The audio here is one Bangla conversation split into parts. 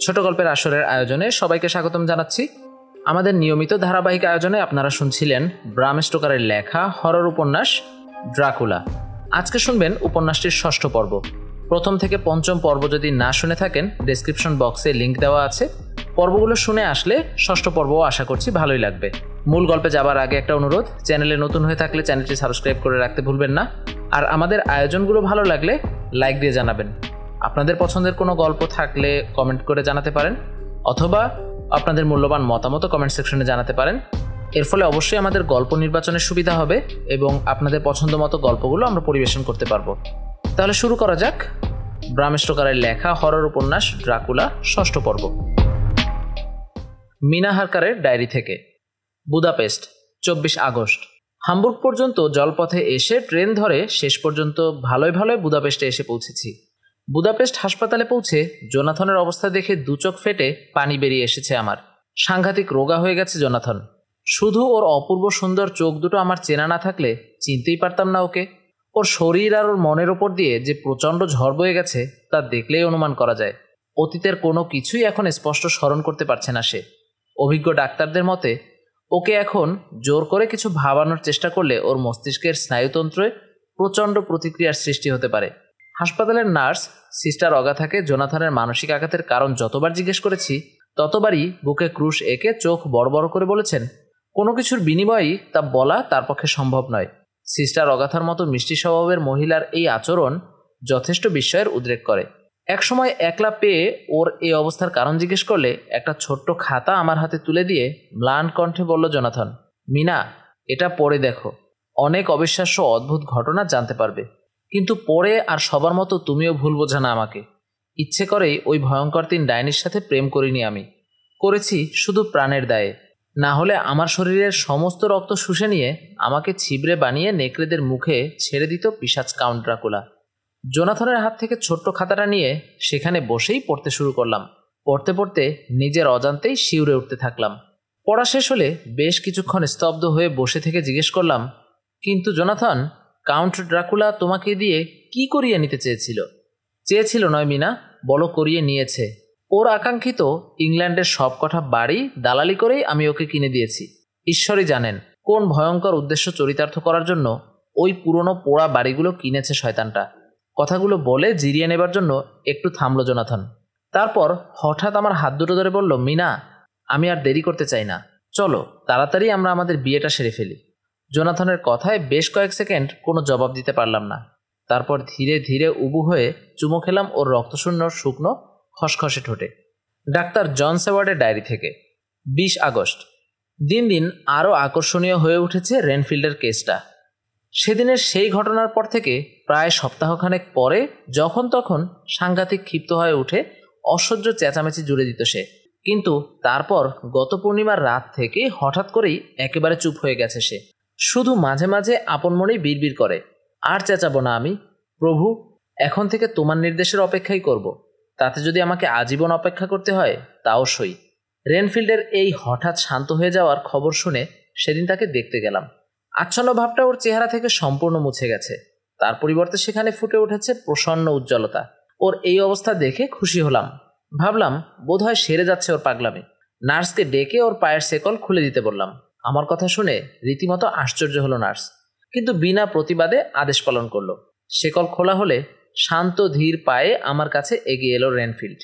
ছোট গল্পের আসরের আয়োজনে সবাইকে স্বাগতম জানাচ্ছি। আমাদের নিয়মিত ধারাবাহিক আয়োজনে আপনারা শুনছিলেন ব্রাম স্টোকারের লেখা হরর উপন্যাস ড্রাকুলা। আজকে শুনবেন উপন্যাসটির 6ঠ পর্ব। প্রথম থেকে 5ম পর্ব যদি না শুনে থাকেন, ডেসক্রিপশন বক্সে লিঙ্ক দেওয়া আছে। পর্বগুলো শুনে আসলে 6ঠ পর্বও আশা করছি ভালোই লাগবে। মূল গল্পে যাবার আগে একটা অনুরোধ, চ্যানেলে নতুন হয়ে থাকলে চ্যানেলটি সাবস্ক্রাইব করে রাখতে ভুলবেন না। আর আমাদের আয়োজনগুলো ভালো লাগলে লাইক দিয়ে জানাবেন। আপনাদের পছন্দের কোনো গল্প থাকলে কমেন্ট করে জানাতে পারেন, অথবা আপনাদের মূল্যবান মতামত কমেন্ট সেকশনে জানাতে পারেন। এর ফলে অবশ্যই আমাদের গল্প নির্বাচনের সুবিধা হবে এবং আপনাদের পছন্দ মতো গল্পগুলো আমরা পরিবেশন করতে পারবো। তাহলে শুরু করা যাক ব্রাম স্টোকারের লেখা হরর উপন্যাস ড্রাকুলা 6ঠ পর্ব। মিনা হারকারের ডায়েরি থেকে। Budapest, 24 August. হামবুর্গ পর্যন্ত জলপথে এসে ট্রেন ধরে শেষ পর্যন্ত ভালোই বুদাপেস্টে এসে পৌঁছেছি। বুদাপেস্ট হাসপাতালে পৌঁছে জোনাথনের অবস্থা দেখে দু চোখ ফেটে পানি বেরিয়ে এসেছে আমার। সাংঘাতিক রোগা হয়ে গেছে জোনাথন। শুধু ওর অপূর্ব সুন্দর চোখ দুটো আমার চেনা না থাকলে চিনতেই পারতাম না ওকে। ওর শরীর আর ওর মনের ওপর দিয়ে যে প্রচণ্ড ঝড় বয়ে গেছে তা দেখলেই অনুমান করা যায়। অতীতের কোনো কিছুই এখন স্পষ্ট স্মরণ করতে পারছে না সে। অভিজ্ঞ ডাক্তারদের মতে ওকে এখন জোর করে কিছু ভাবানোর চেষ্টা করলে ওর মস্তিষ্কের স্নায়ুতন্ত্রে প্রচণ্ড প্রতিক্রিয়ার সৃষ্টি হতে পারে। হাসপাতালের নার্স সিস্টার অগাথাকে জোনাথনের মানসিক আঘাতের কারণ যতবার জিজ্ঞেস করেছি ততবারই বুকে ক্রুশ এঁকে চোখ বড় বড় করে বলেছেন কোনো কিছুর বিনিময়েই তা বলা তার পক্ষে সম্ভব নয়। সিস্টার অগাথার মতো মিষ্টি স্বভাবের মহিলার এই আচরণ যথেষ্ট বিস্ময়ের উদ্রেক করে। একসময় একলা পেয়ে ওর এই অবস্থার কারণ জিজ্ঞেস করলে একটা ছোট্ট খাতা আমার হাতে তুলে দিয়ে ম্লান কণ্ঠে বলল জোনাথন, মিনা, এটা পড়ে দেখো, অনেক অবিশ্বাস্য অদ্ভুত ঘটনা জানতে পারবে। কিন্তু পড়ে আর সবার মতো তুমিও ভুল বোঝা না আমাকে। ইচ্ছে করেই ওই ভয়ঙ্কর 3 ডাইনির সাথে প্রেম করিনি আমি, করেছি শুধু প্রাণের দায়ে। না হলে আমার শরীরের সমস্ত রক্ত শুষে নিয়ে আমাকে ছিবড়ে বানিয়ে নেকড়েদের মুখে ছেড়ে দিত পিশাচ কাউন্ট ড্রাকুলা। জোনাথনের হাত থেকে ছোট্ট খাতাটা নিয়ে সেখানে বসেই পড়তে শুরু করলাম। পড়তে পড়তে নিজের অজান্তেই শিউরে উঠতে থাকলাম। পড়া শেষ হলে বেশ কিছুক্ষণ স্তব্ধ হয়ে বসে থেকে জিজ্ঞেস করলাম, কিন্তু জোনাথন, কাউন্ট ড্রাকুলা তোমাকে দিয়ে কি করিয়ে নিতে চেয়েছিল নয় মিনা, বলো করিয়ে নিয়েছে। ওর আকাঙ্ক্ষিত ইংল্যান্ডের সবকটা বাড়ি দালালি করেই আমি ওকে কিনে দিয়েছি। ঈশ্বরই জানেন কোন ভয়ঙ্কর উদ্দেশ্য চরিতার্থ করার জন্য ওই পুরনো পোড়া বাড়িগুলো কিনেছে শয়তানটা। কথাগুলো বলে জিরিয়ে নেবার জন্য একটু থামল জোনাথন। তারপর হঠাৎ আমার হাত দুটো ধরে বলল, মিনা, আমি আর দেরি করতে চাই না, চলো তাড়াতাড়ি আমরা আমাদের বিয়েটা সেরে ফেলি। জোনাথনের কথায় বেশ কয়েক সেকেন্ড কোনো জবাব দিতে পারলাম না। তারপর ধীরে ধীরে উবু হয়ে চুমো খেলাম ওর রক্তশূন্য শুকনো খসখসে ঠোঁটে। ডাক্তার জন সেওয়ার্ডের ডায়েরি থেকে। 20 আগস্ট। দিন দিন আরও আকর্ষণীয় হয়ে উঠেছে রেনফিল্ডের কেসটা। সেদিনের সেই ঘটনার পর থেকে প্রায় সপ্তাহখানেক পরে যখন তখন সাংঘাতিক ক্ষিপ্ত হয়ে উঠে অসহ্য চেঁচামেচি জুড়ে দিত সে। কিন্তু তারপর গত পূর্ণিমার রাত থেকে হঠাৎ করেই একেবারে চুপ হয়ে গেছে সে। শুধু মাঝে মাঝে আপন মনেই বিড়বিড় করে, আর চেঁচাবো না আমি, প্রভু, এখন থেকে তোমার নির্দেশের অপেক্ষাই করব। তাতে যদি আমাকে আজীবন অপেক্ষা করতে হয় তাও সই। রেনফিল্ডের এই হঠাৎ শান্ত হয়ে যাওয়ার খবর শুনে সেদিন তাকে দেখতে গেলাম। আচ্ছন্ন ভাবটা ওর চেহারা থেকে সম্পূর্ণ মুছে গেছে। তার পরিবর্তে সেখানে ফুটে উঠেছে প্রসন্ন উজ্জ্বলতা। ওর এই অবস্থা দেখে খুশি হলাম। ভাবলাম বোধহয় সেরে যাচ্ছে ওর পাগলামি। নার্সকে ডেকে ওর পায়ের শেকল খুলে দিতে বললাম। আমার কথা শুনে রীতিমতো আশ্চর্য হলো নার্স, কিন্তু বিনা প্রতিবাদে আদেশ পালন করলো। শেকল খোলা হলে শান্ত ধীর পায়ে আমার কাছে এগিয়ে এলো রেনফিল্ড।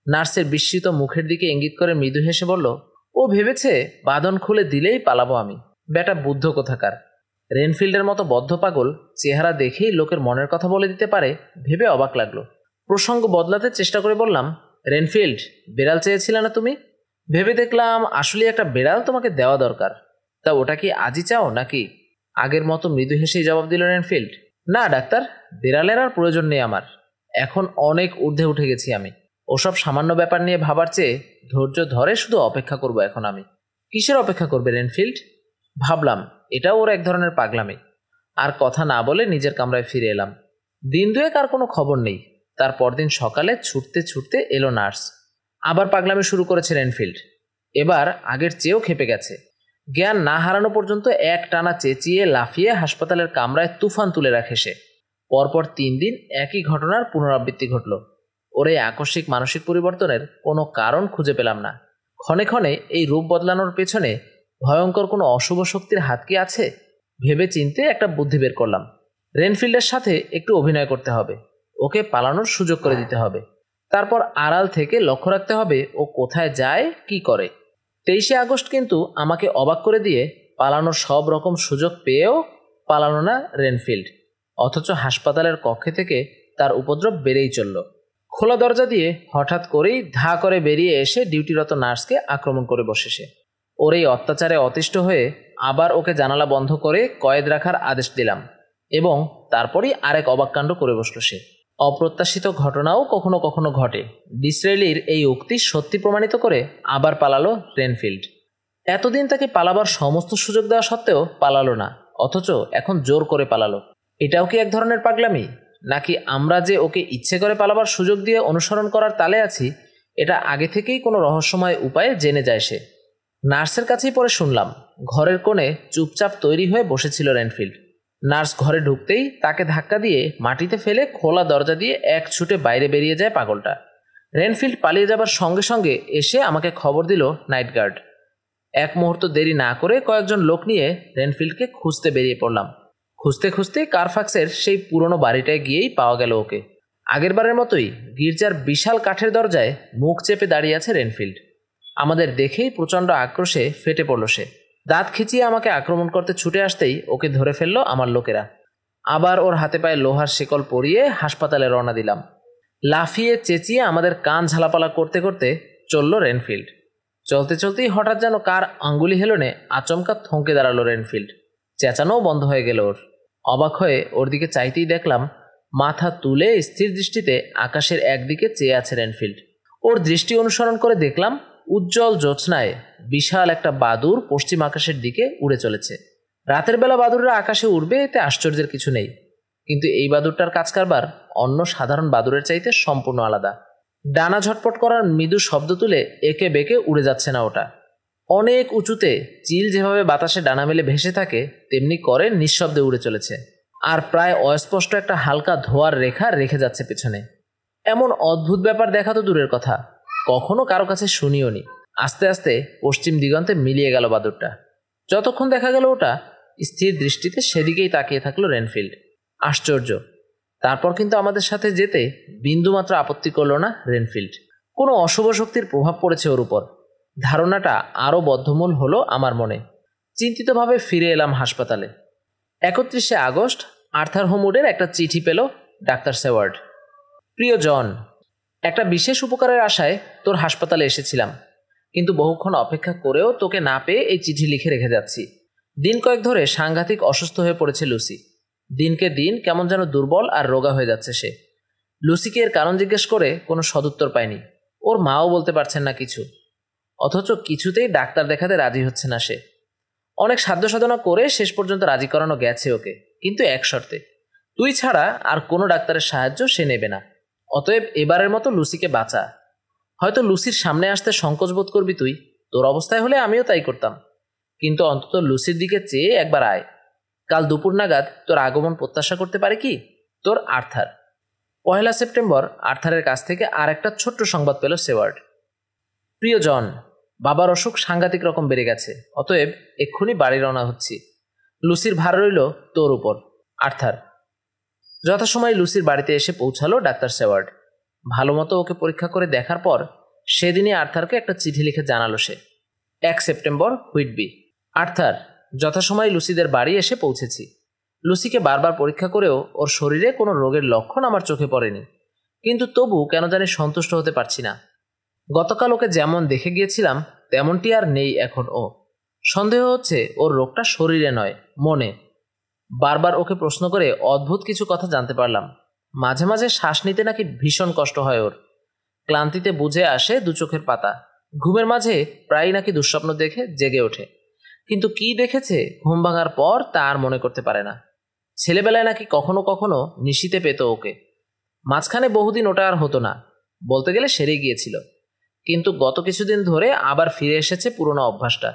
নার্সের বিস্মিত মুখের দিকে ইঙ্গিত করে মৃদু হেসে বলল, ও ভেবেছে বাঁধন খুলে দিলেই পালাবো আমি। বেটা বুদ্ধ কোথাকার। রেনফিল্ডের মতো বদ্ধ পাগল চেহারা দেখেই লোকের মনের কথা বলে দিতে পারে ভেবে অবাক লাগলো। প্রসঙ্গ বদলাতে চেষ্টা করে বললাম, রেনফিল্ড, বেড়াল চেয়েছিলে না তুমি? ভেবে দেখলাম আসলে একটা বেড়াল তোমাকে দেওয়া দরকার। তা ওটা কি আজই চাও নাকি? আগের মতো মৃদু হেসেই জবাব দিল রেনফিল্ড, না ডাক্তার, বেড়ালের আর প্রয়োজন নেই আমার। এখন অনেক ঊর্ধ্বে উঠে গেছি আমি। ওসব সামান্য ব্যাপার নিয়ে ভাবার চেয়ে ধৈর্য ধরে শুধু অপেক্ষা করব এখন আমি। কিসের অপেক্ষা করবে রেনফিল্ড? ভাবলাম এটাও ওর এক ধরনের পাগলামি। আর কথা না বলে নিজের কামরায় ফিরে এলাম। দিন দুয়েক আর কোনো খবর নেই। তার পরদিন সকালে ছুটতে ছুটতে এলো নার্স। আবার পাগলামি শুরু করেছে রেনফিল্ড। এবার আগের চেয়েও খেপে গেছে। জ্ঞান না হারানো পর্যন্ত এক টানা চেঁচিয়ে লাফিয়ে হাসপাতালের কামরায় তুফান তুলে রাখে সে। পরপর 3 দিন একই ঘটনার পুনরাবৃত্তি ঘটল। ওর এই আকস্মিক মানসিক পরিবর্তনের কোনো কারণ খুঁজে পেলাম না। ক্ষণে ক্ষণে এই রূপ বদলানোর পেছনে ভয়ঙ্কর কোনো অশুভ শক্তির হাত কি আছে? ভেবে চিন্তে একটা বুদ্ধি বের করলাম। রেনফিল্ডের সাথে একটু অভিনয় করতে হবে, ওকে পালানোর সুযোগ করে দিতে হবে। তারপর আড়াল থেকে লক্ষ্য রাখতে হবে ও কোথায় যায়, কি করে। 23শে আগস্ট কিন্তু আমাকে অবাক করে দিয়ে পালানোর সব রকম সুযোগ পেয়েও পালানো না রেনফিল্ড, অথচ হাসপাতালের কক্ষে থেকে তার উপদ্রব বেড়েই চলল। খোলা দরজা দিয়ে হঠাৎ করেই ধা করে বেরিয়ে এসে ডিউটিরত নার্সকে আক্রমণ করে বসে সে। ওর এই অত্যাচারে অতিষ্ঠ হয়ে আবার ওকে জানালা বন্ধ করে কয়েদ রাখার আদেশ দিলাম, এবং তারপরই আরেক অবাক কাণ্ড করে বসল সে। অপ্রত্যাশিত ঘটনাও কখনো কখনো ঘটে। ডিসরেলির এই উক্তি সত্যি প্রমাণিত করে আবার পালালো রেনফিল্ড। এতদিন তাকে পালাবার সমস্ত সুযোগ দেওয়া সত্ত্বেও পালালো না, অথচ এখন জোর করে পালালো। এটাও কি এক ধরনের পাগলামি? নাকি আমরা যে ওকে ইচ্ছে করে পালাবার সুযোগ দিয়ে অনুসরণ করার তালে আছি, এটা আগে থেকেই কোনো রহস্যময় উপায়ে জেনে যায় সে। নার্সের কাছেই পরে শুনলাম ঘরের কোণে চুপচাপ তৈরি হয়ে বসেছিল রেনফিল্ড। নার্স ঘরে ঢুকতেই তাকে ধাক্কা দিয়ে মাটিতে ফেলে খোলা দরজা দিয়ে এক ছুটে বাইরে বেরিয়ে যায় পাগলটা। রেনফিল্ড পালিয়ে যাবার সঙ্গে সঙ্গে এসে আমাকে খবর দিল নাইট গার্ড। এক মুহূর্ত দেরি না করে কয়েকজন লোক নিয়ে রেনফিল্ডকে খুঁজতে বেরিয়ে পড়লাম। খুঁজতে খুঁজতে কারফাক্সের সেই পুরনো বাড়িটায় গিয়েই পাওয়া গেল ওকে। আগেরবারের মতোই গির্জার বিশাল কাঠের দরজায় মুখ চেপে দাঁড়িয়ে আছে রেনফিল্ড। আমাদের দেখেই প্রচণ্ড আক্রোশে ফেটে পড়ল সে। দাঁত খিচিয়ে আমাকে আক্রমণ করতে ছুটে আসতেই ওকে ধরে ফেলল আমার লোকেরা। আবার ওর হাতে পায়ে লোহার শিকল পরিয়ে হাসপাতালে রওনা দিলাম। লাফিয়ে চেঁচিয়ে আমাদের কান ঝালাপালা করতে করতে চলল রেনফিল্ড। চলতে চলতেই হঠাৎ যেন কার আঙ্গুলি হেলনে আচমকা থমকে দাঁড়ালো রেনফিল্ড। চেঁচানোও বন্ধ হয়ে গেল ওর। অবাক হয়ে ওর দিকে চাইতেই দেখলাম মাথা তুলে স্থির দৃষ্টিতে আকাশের একদিকে চেয়ে আছে রেনফিল্ড। ওর দৃষ্টি অনুসরণ করে দেখলাম উজ্জ্বল জ্যোৎস্নায় বিশাল একটা বাদুড় পশ্চিম আকাশের দিকে উড়ে চলেছে। রাতের বেলা বাদুড়রা আকাশে উড়বে, এতে আশ্চর্যের কিছু নেই, কিন্তু এই বাদুড়টার কাজ কারবার অন্য সাধারণ বাদুড়ের চাইতে সম্পূর্ণ আলাদা। ডানা ঝটপট করার মৃদু শব্দ তুলে একে বেঁকে উড়ে যাচ্ছে না ওটা। অনেক উঁচুতে চিল যেভাবে বাতাসে ডানা মেলে ভেসে থাকে, তেমনি করে নিঃশব্দে উড়ে চলেছে, আর প্রায় অস্পষ্ট একটা হালকা ধোঁয়ার রেখা রেখে যাচ্ছে পেছনে। এমন অদ্ভুত ব্যাপার দেখা তো দূরের কথা, কখনো কারো কাছে শুনিও নি। আস্তে আস্তে পশ্চিম দিগন্তে মিলিয়ে গেল বাদুড়টা। যতক্ষণ দেখা গেল ওটা স্থির দৃষ্টিতে সেদিকেই তাকিয়ে থাকলো রেনফিল্ড। আশ্চর্য, তারপর কিন্তু আমাদের সাথে যেতে বিন্দুমাত্র আপত্তি করল না রেনফিল্ড। কোনো অশুভ শক্তির প্রভাব পড়েছে ওর উপর, ধারণাটা আরও বদ্ধমূল হলো আমার মনে। চিন্তিতভাবে ফিরে এলাম হাসপাতালে। 31শে আগস্ট আর্থার হোমউডের একটা চিঠি পেল ডাক্তার সেওয়ার্ড। প্রিয় জন, একটা বিশেষ উপকারের আশায় তোর হাসপাতালে এসেছিলাম, কিন্তু বহুক্ষণ অপেক্ষা করেও তোকে না পেয়ে এই চিঠি লিখে রেখে যাচ্ছি। দিন কয়েক ধরে সাংঘাতিক অসুস্থ হয়ে পড়েছে লুসি। দিনকে দিন কেমন যেন দুর্বল আর রোগা হয়ে যাচ্ছে সে। লুসিকে এর কারণ জিজ্ঞেস করে কোনো সদুত্তর পায়নি। ওর মাও বলতে পারছেন না কিছু, অথচ কিছুতেই ডাক্তার দেখাতে রাজি হচ্ছে না সে। অনেক সাধ্য সাধনা করে শেষ পর্যন্ত রাজি করানো গেছে ওকে, কিন্তু এক শর্তে, তুই ছাড়া আর কোনো ডাক্তারের সাহায্য সে নেবে না। অতএব এবারের মতো লুসিকে বাঁচা। হয়তো লুসির সামনে আসতে সংকোচ বোধ করবি তুই, তোর অবস্থায় হলে আমিও তাই করতাম, কিন্তু অন্তত লুসির দিকে চেয়ে একবার আয়। কাল দুপুর নাগাদ তোর আগমন প্রত্যাশা করতে পারে কি? তোর আর্থার। 1 সেপ্টেম্বর আর্থারের কাছ থেকে আর একটা ছোট্ট সংবাদ পেল সেওয়ার্ড। প্রিয় জন, বাবার অসুখ সাংঘাতিক রকম বেড়ে গেছে, অতএব এক্ষুনি বাড়ি রওনা হচ্ছি। লুসির ভার রইল তোর উপর, আর্থার। যথাসময়ে লুসির বাড়িতে এসে পৌঁছালো ডাক্তার সেওয়ার্ড। ভালো মতো ওকে পরীক্ষা করে দেখার পর সেদিনই আর্থারকে একটা চিঠি লিখে জানালো সে। 1 সেপ্টেম্বর হুইটবি। আর্থার, যথাসময়ে লুসিদের বাড়ি এসে পৌঁছেছি। লুসিকে বারবার পরীক্ষা করেও ওর শরীরে কোনো রোগের লক্ষণ আমার চোখে পড়েনি, কিন্তু তবু কেন জানি সন্তুষ্ট হতে পারছি না। গতকাল ওকে যেমন দেখে গিয়েছিলাম তেমনটি আর নেই এখন ও। সন্দেহ হচ্ছে ওর রোগটা শরীরে নয়, মনে। বারবার ওকে প্রশ্ন করে অদ্ভুত কিছু কথা জানতে পারলাম। মাঝে মাঝে শ্বাস নিতে নাকি ভীষণ কষ্ট হয় ওর। ক্লান্তিতে বুঝে আসে দু চোখের পাতা। ঘুমের মাঝে প্রায়ই নাকি দুঃস্বপ্ন দেখে জেগে ওঠে, কিন্তু কি দেখেছে ঘুম ভাঙার পর তা আর মনে করতে পারে না। ছেলেবেলায় নাকি কখনো কখনো নিশিতে পেত ওকে। মাঝখানে বহুদিন ওটা আর হতো না, বলতে গেলে সেরে গিয়েছিল, কিন্তু গত কিছুদিন ধরে আবার ফিরে এসেছে পুরনো অভ্যাসটা।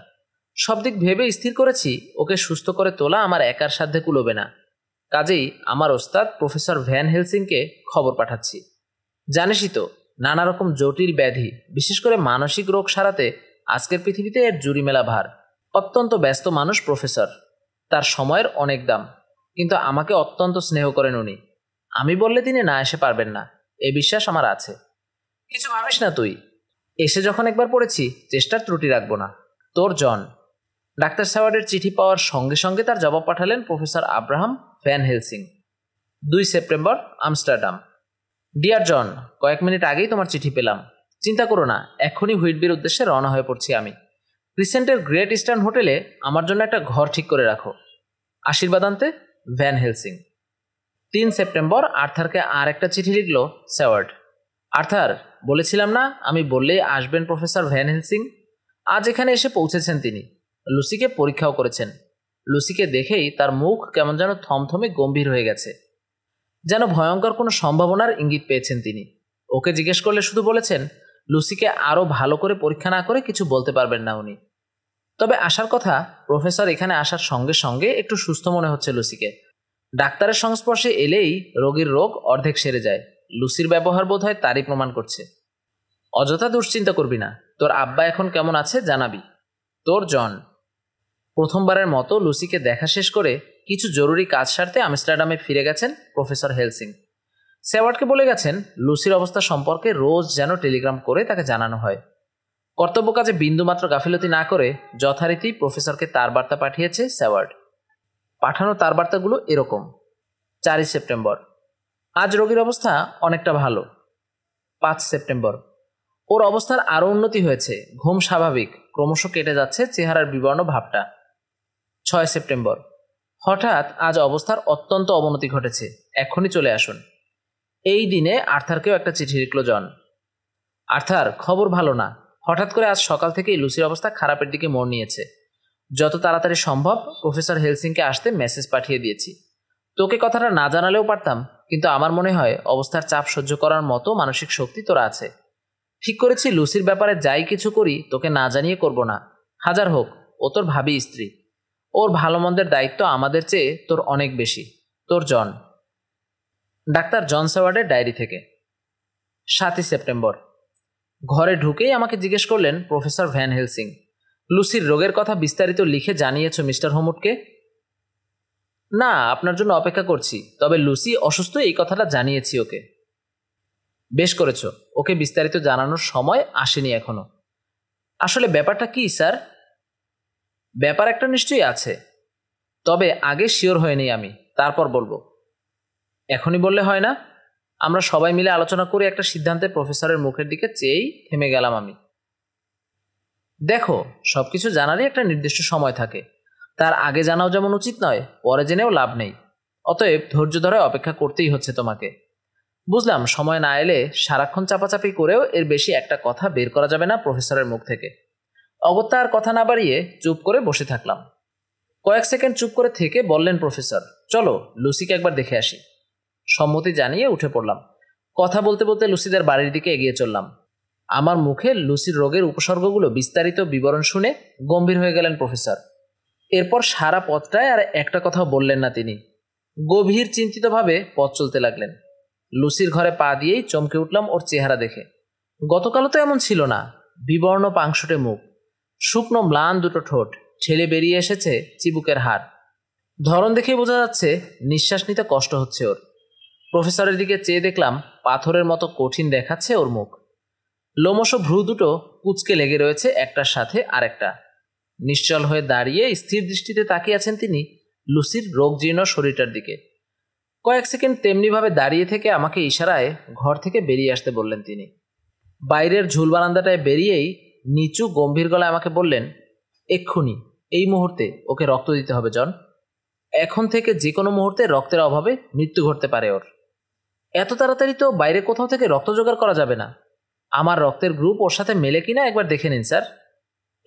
সব দিক ভেবে স্থির করেছি ওকে সুস্থ করে তোলা আমার একার সাধ্যে কুলোবে না। কাজেই আমার ওস্তাদ প্রফেসর ভ্যান হেলসিংকে খবর পাঠাচ্ছি। জানিসই তো, নানা রকম জটিল ব্যাধি, বিশেষ করে মানসিক রোগ সারাতে আজকের পৃথিবীতে এর জুড়ি মেলা ভার। অত্যন্ত ব্যস্ত মানুষ প্রফেসর, তার সময়ের অনেক দাম, কিন্তু আমাকে অত্যন্ত স্নেহ করেন উনি। আমি বললে তিনি না এসে পারবেন না, এ বিশ্বাস আমার আছে। কিছু ভাবিস না তুই, এসে যখন একবার পড়েছি চেষ্টার ত্রুটি রাখবো না। তোর জন। ডাক্তার স্যাওয়ার্ডের চিঠি পাওয়ার সঙ্গে সঙ্গে তার জবাব পাঠালেন professor Abraham van হেলসিং। 2 September, Amsterdam. Deer জন, কয়েক মিনিট আগেই তোমার চিঠি পেলাম। চিন্তা করো না, এখনই হুইটবির উদ্দেশ্যে রওনা হয়ে পড়ছি আমি। ক্রিসেন্টের গ্রেট ইস্টার্ন হোটেলে আমার জন্য একটা ঘর ঠিক করে রাখো। আশীর্বাদ আনতে, ভ্যান হেলসিং। 3 সেপ্টেম্বর, আর্থারকে আর একটা চিঠি লিখল স্যাওয়ার্ড। আর্থার, বলেছিলাম না আমি বললেই আসবেন প্রফেসর ভ্যান হেলসিং। আজ এখানে এসে পৌঁছেছেন তিনি। লুসিকে পরীক্ষাও করেছেন। লুসিকে দেখেই তার মুখ কেমন যেন থমথমে গম্ভীর হয়ে গেছে, যেন ভয়ঙ্কর কোনো সম্ভাবনার ইঙ্গিত পেয়েছেন তিনি। ওকে জিজ্ঞেস করলে শুধু বলেছেন লুসিকে আরও ভালো করে পরীক্ষা না করে কিছু বলতে পারবেন না উনি। তবে আসার কথা, প্রফেসর এখানে আসার সঙ্গে সঙ্গে একটু সুস্থ মনে হচ্ছে লুসিকে। ডাক্তারের সংস্পর্শে এলেই রোগীর রোগ অর্ধেক সেরে যায়। লুসির ব্যবহার বোধ হয় তারই প্রমাণ করছে। অযথা দুশ্চিন্তা করবি না, তোর আব্বা এখন কেমন আছে জানাবি। তোর জন। প্রথমবারের মতো লুসিকে দেখা শেষ করে কিছু জরুরি কাজ সারতে আমস্টারডামে ফিরে গেছেন প্রফেসর হেলসিং। স্যাওয়ার্ডকে বলে গেছেন লুসির অবস্থা সম্পর্কে রোজ যেন টেলিগ্রাম করে তাকে জানানো হয়। কর্তব্য কাজে বিন্দুমাত্র গাফিলতি না করে যথারীতি প্রফেসরকে তার বার্তা পাঠিয়েছে স্যাওয়ার্ড। পাঠানো তার বার্তাগুলো এরকম। 4 সেপ্টেম্বর, আজ রোগীর অবস্থা অনেকটা ভালো। 5 সেপ্টেম্বর, ওর অবস্থার আরও উন্নতি হয়েছে, ঘুম স্বাভাবিক, ক্রমশ কেটে যাচ্ছে চেহারার বিবর্ণ ভাবটা। 6 সেপ্টেম্বর, হঠাৎ আজ অবস্থার অত্যন্ত অবনতি ঘটেছে, এক্ষুনি চলে আসুন। এই দিনে আর্থারকেও একটা চিঠি লিখল জন। আর্থার, খবর ভালো না। হঠাৎ করে আজ সকাল থেকেই লুসির অবস্থা খারাপের দিকে মোড় নিয়েছে। যত তাড়াতাড়ি সম্ভব প্রফেসর হেলসিংকে আসতে মেসেজ পাঠিয়ে দিয়েছি। তোকে কথাটা না জানালেও পারতাম, কিন্তু আমার মনে হয় অবস্থার চাপ সহ্য করার মতো মানসিক শক্তি তোর আছে। ঠিক করেছি লুসির ব্যাপারে যাই কিছু করি তোকে না জানিয়ে করব না। হাজার হোক, ও তোর ভাবি স্ত্রী, ওর ভালো মন্দের দায়িত্ব আমাদের চেয়ে তোর অনেক বেশি। তোর জন। ডাক্তার জন স্যাওয়ার্ডের ডায়েরি থেকে। 7 সেপ্টেম্বর, ঘরে ঢুকেই আমাকে জিজ্ঞেস করলেন প্রফেসর ভ্যান হেলসিং, লুসির রোগের কথা বিস্তারিত লিখে জানিয়েছ মিস্টার হোমুটকে? না, আপনার জন্য অপেক্ষা করছি, তবে লুসি অসুস্থ এই কথাটা জানিয়েছি ওকে। বেশ করেছ, ওকে বিস্তারিত জানানোর সময় আসেনি এখনো। আসলে ব্যাপারটা কি স্যার? ব্যাপার একটা নিশ্চয়ই আছে, তবে আগে শিওর হয়নি আমি, তারপর বলবো। এখনই বললে হয় না? আমরা সবাই মিলে আলোচনা করে একটা সিদ্ধান্তে প্রফেসরের মুখের দিকে চেয়েই থেমে গেলাম আমি। দেখো, সবকিছু জানারই একটা নির্দিষ্ট সময় থাকে, তার আগে জানাও যেমন উচিত নয়, পরে জেনেও লাভ নেই। অতএব ধৈর্য ধরে অপেক্ষা করতেই হচ্ছে তোমাকে। বুঝলাম সময় না এলে সারাক্ষণ চাপাচাপি করেও এর বেশি একটা কথা বের করা যাবে না প্রফেসরের মুখ থেকে। অগত্যা আর কথা না বাড়িয়ে চুপ করে বসে থাকলাম। কয়েক সেকেন্ড চুপ করে থেকে বললেন প্রফেসর, চলো লুসিকে একবার দেখে আসি। সম্মতি জানিয়ে উঠে পড়লাম। কথা বলতে বলতে লুসিদের বাড়ির দিকে এগিয়ে চললাম। আমার মুখে লুসির রোগের উপসর্গগুলো বিস্তারিত বিবরণ শুনে গম্ভীর হয়ে গেলেন প্রফেসর। এরপর সারা পথটায় আর একটা কথাও বললেন না তিনি। গভীর চিন্তিতভাবে পথ চলতে লাগলেন। লুসির ঘরে পা দিয়েই চমকে উঠলাম ওর চেহারা দেখে। গতকালও তো এমন ছিল না। বিবর্ণ পাংশুটে মুখ, শুকনো ম্লান দুটো ঠোঁট, ঠেলে বেরিয়ে এসেছে চিবুকের হাড়। ধরন দেখেই বোঝা যাচ্ছে নিঃশ্বাস নিতে কষ্ট হচ্ছে ওর। প্রফেসরের দিকে চেয়ে দেখলাম পাথরের মতো কঠিন দেখাচ্ছে ওর মুখ। লোমশ ভ্রু দুটো কুঁচকে লেগে রয়েছে একটার সাথে আরেকটা। নিশ্চল হয়ে দাঁড়িয়ে স্থির দৃষ্টিতে তাকিয়ে আছেন তিনি লুসির রোগজীর্ণ শরীরটার দিকে। কয়েক সেকেন্ড তেমনিভাবে দাঁড়িয়ে থেকে আমাকে ইশারায় ঘর থেকে বেরিয়ে আসতে বললেন তিনি। বাইরের ঝুল বারান্দাটায় বেরিয়েই নিচু গম্ভীর গলায় আমাকে বললেন, এক্ষুনি, এই মুহূর্তে ওকে রক্ত দিতে হবে জন। এখন থেকে যে কোনো মুহূর্তে রক্তের অভাবে মৃত্যু ঘটতে পারে ওর। এত তাড়াতাড়ি তো বাইরে কোথাও থেকে রক্ত জোগাড় করা যাবে না। আমার রক্তের গ্রুপ ওর সাথে মেলে কিনা একবার দেখে নিন স্যার।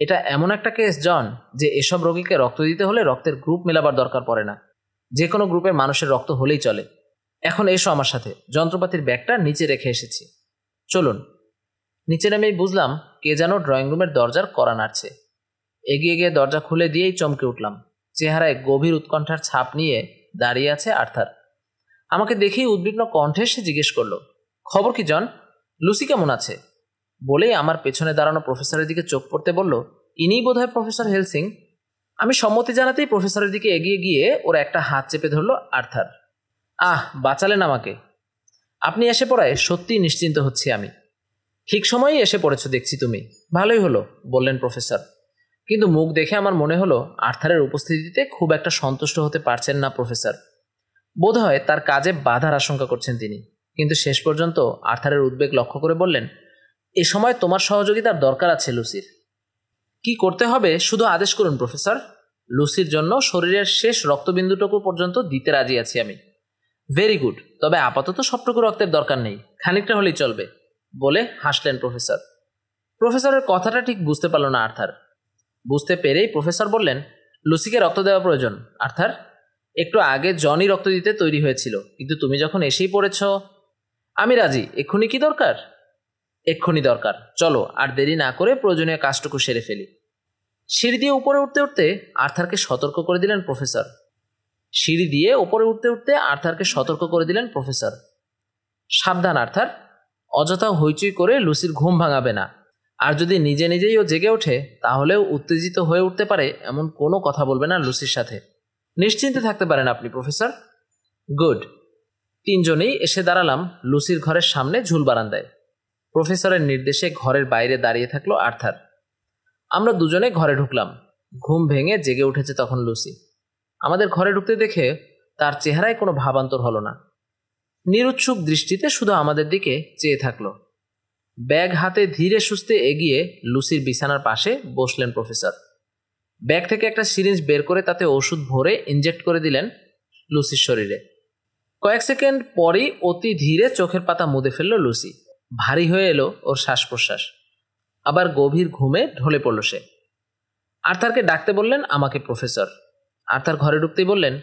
এটা এমন একটা কেস জন, যে এসব রোগীকে রক্ত দিতে হলে রক্তের গ্রুপ মেলাবার দরকার পড়ে না, যে কোনো গ্রুপের মানুষের রক্ত হলেই চলে। এখন এসো আমার সাথে, যন্ত্রপাতির ব্যাগটা নিচে রেখে এসেছি, চলুন। নিচে নেমেই বুঝলাম কে যেন ড্রয়িং রুমের দরজার কড়া নাড়ছে। এগিয়ে গিয়ে দরজা খুলে দিয়েই চমকে উঠলাম। চেহারায় গভীর উৎকণ্ঠার ছাপ নিয়ে দাঁড়িয়ে আছে আর্থার। আমাকে দেখেই উদ্বিগ্ন কণ্ঠে সে জিজ্ঞেস করলো, খবর কি জন? লুসি কেমন আছে? বলেই আমার পেছনে দাঁড়ানো প্রফেসরের দিকে চোখ পড়তে বলল, ইনিই বোধহয় প্রফেসর হেলসিং। আমি সম্মতি জানাতেই প্রফেসরের দিকে এগিয়ে গিয়ে ওর একটা হাত চেপে ধরল আর্থার। বাঁচালেন আমাকে। আপনি এসে পড়ায় সত্যিই নিশ্চিন্ত হচ্ছি আমি। ঠিক সময়েই এসে পড়েছ দেখছি তুমি। ভালোই হলো, বললেন প্রফেসর। কিন্তু মুখ দেখে আমার মনে হলো আর্থারের উপস্থিতিতে খুব একটা সন্তুষ্ট হতে পারছেন না প্রফেসর। বোধহয় তার কাজে বাধার আশঙ্কা করছেন তিনি। কিন্তু শেষ পর্যন্ত আর্থারের উদ্বেগ লক্ষ্য করে বললেন, এ সময় তোমার সহযোগিতার দরকার আছে লুসির। কি করতে হবে শুধু আদেশ করুন প্রফেসর। লুসির জন্য শরীরের শেষ রক্তবিন্দুটুকু পর্যন্ত দিতে রাজি আছি আমি। ভেরি গুড, তবে আপাতত সবটুকু রক্তের দরকার নেই, খানিকটা হলেই চলবে, বলে হাসলেন প্রফেসর। প্রফেসরের কথাটা ঠিক বুঝতে পারল না আর্থার। বুঝতে পেরেই প্রফেসর বললেন, লুসিকে রক্ত দেওয়া প্রয়োজন আর্থার। একটু আগে জনই রক্ত দিতে তৈরি হয়েছিল, কিন্তু তুমি যখন এসেই পড়েছ। আমি রাজি। এক্ষুনি কি দরকার? এক্ষুনি দরকার। চলো, আর দেরি না করে প্রয়োজনীয় কাজটুকু সেরে ফেলি। সিঁড়ি দিয়ে উপরে উঠতে উঠতে আর্থারকে সতর্ক করে দিলেন প্রফেসর। সাবধান আর্থার, অযথা হইচই করে লুসির ঘুম ভাঙাবে না। আর যদি নিজে নিজেই ও জেগে ওঠে তাহলেও উত্তেজিত হয়ে উঠতে পারে এমন কোনো কথা বলবে না লুসির সাথে। নিশ্চিন্তে থাকতে পারেন আপনি প্রফেসর। গুড। তিনজনেই এসে দাঁড়ালাম লুসির ঘরের সামনে ঝুল বারান্দায়। প্রফেসরের নির্দেশে ঘরের বাইরে দাঁড়িয়ে থাকলো আর্থার। আমরা দুজনে ঘরে ঢুকলাম। ঘুম ভেঙে জেগে উঠেছে তখন লুসি। আমাদের ঘরে ঢুকতে দেখে তার চেহারায় কোনো ভাবান্তর হলো না। নিরুৎসুক দৃষ্টিতে শুধু আমাদের দিকে চেয়ে থাকলো। ব্যাগ হাতে ধীরে সুস্থে এগিয়ে লুসির বিছানার পাশে বসলেন প্রফেসর। ব্যাগ থেকে একটা সিরিঞ্জ বের করে তাতে ওষুধ ভরে ইনজেক্ট করে দিলেন লুসির শরীরে। কয়েক সেকেন্ড পরই অতি ধীরে চোখের পাতা মুদে ফেলল লুসি। ভারী হয়ে এলো ওর শ্বাস প্রশ্বাস। আবার গভীর ঘুমে ঢলে পড়ল সে। আর্থারকে ডাকতে বললেন আমাকে প্রফেসর। আর্থার ঘরে ঢুকতেই বললেন,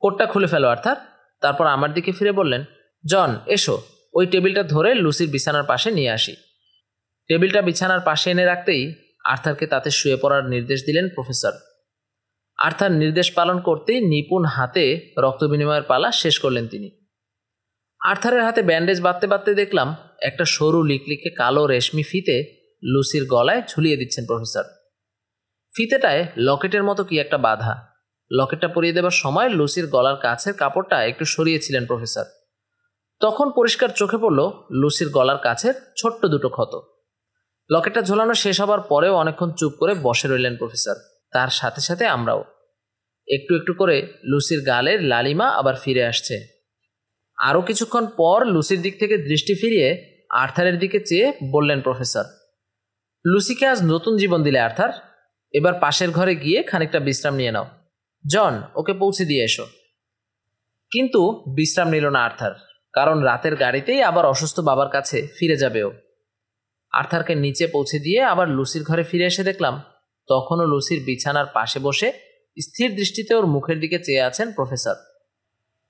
কোটটা খুলে ফেলো আর্থার। তারপর আমার দিকে ফিরে বললেন, জন এসো, ওই টেবিলটা ধরে লুসির বিছানার পাশে নিয়ে আসি। টেবিলটা বিছানার পাশে এনে রাখতেই আর্থারকে তাতে শুয়ে পড়ার নির্দেশ দিলেন প্রফেসর। আর্থার নির্দেশ পালন করতেই নিপুণ হাতে রক্ত বিনিময়ের পালা শেষ করলেন তিনি। আর্থারের হাতে ব্যান্ডেজ বাঁধতে বাঁধতে দেখলাম একটা সরু লিকলিকে কালো রেশমি ফিতে লুসির গলায় ঝুলিয়ে দিচ্ছেন প্রফেসর। ফিতেটায় লকেটের মতো কি একটা বাধা। লকেটটা পরিয়ে দেবার সময় লুসির গলার কাছের কাপড়টা একটু সরিয়েছিলেন প্রফেসর। তখন পরিষ্কার চোখে পড়ল লুসির গলার কাছের ছোট্ট দুটো ক্ষত। লকেটটা ঝোলানো শেষ হবার পরেও অনেকক্ষণ চুপ করে বসে রইলেন প্রফেসর। তার সাথে সাথে আমরাও। একটু একটু করে লুসির গালের লালিমা আবার ফিরে আসছে। আরও কিছুক্ষণ পর লুসির দিক থেকে দৃষ্টি ফিরিয়ে আর্থারের দিকে চেয়ে বললেন প্রফেসর, লুসিকে আজ নতুন জীবন দিলে আর্থার। এবার পাশের ঘরে গিয়ে খানিকটা বিশ্রাম নিয়ে নাও। জন, ওকে পৌঁছে দিয়ে এসো। কিন্তু বিশ্রাম নিল না আর্থার, কারণ রাতের গাড়িতেই আবার অসুস্থ বাবার কাছে ফিরে যাবে ও। আর্থারকে নিচে পৌঁছে দিয়ে আবার লুসির ঘরে ফিরে এসে দেখলাম তখনও লুসির বিছানার পাশে বসে স্থির দৃষ্টিতে ওর মুখের দিকে চেয়ে আছেন প্রফেসর।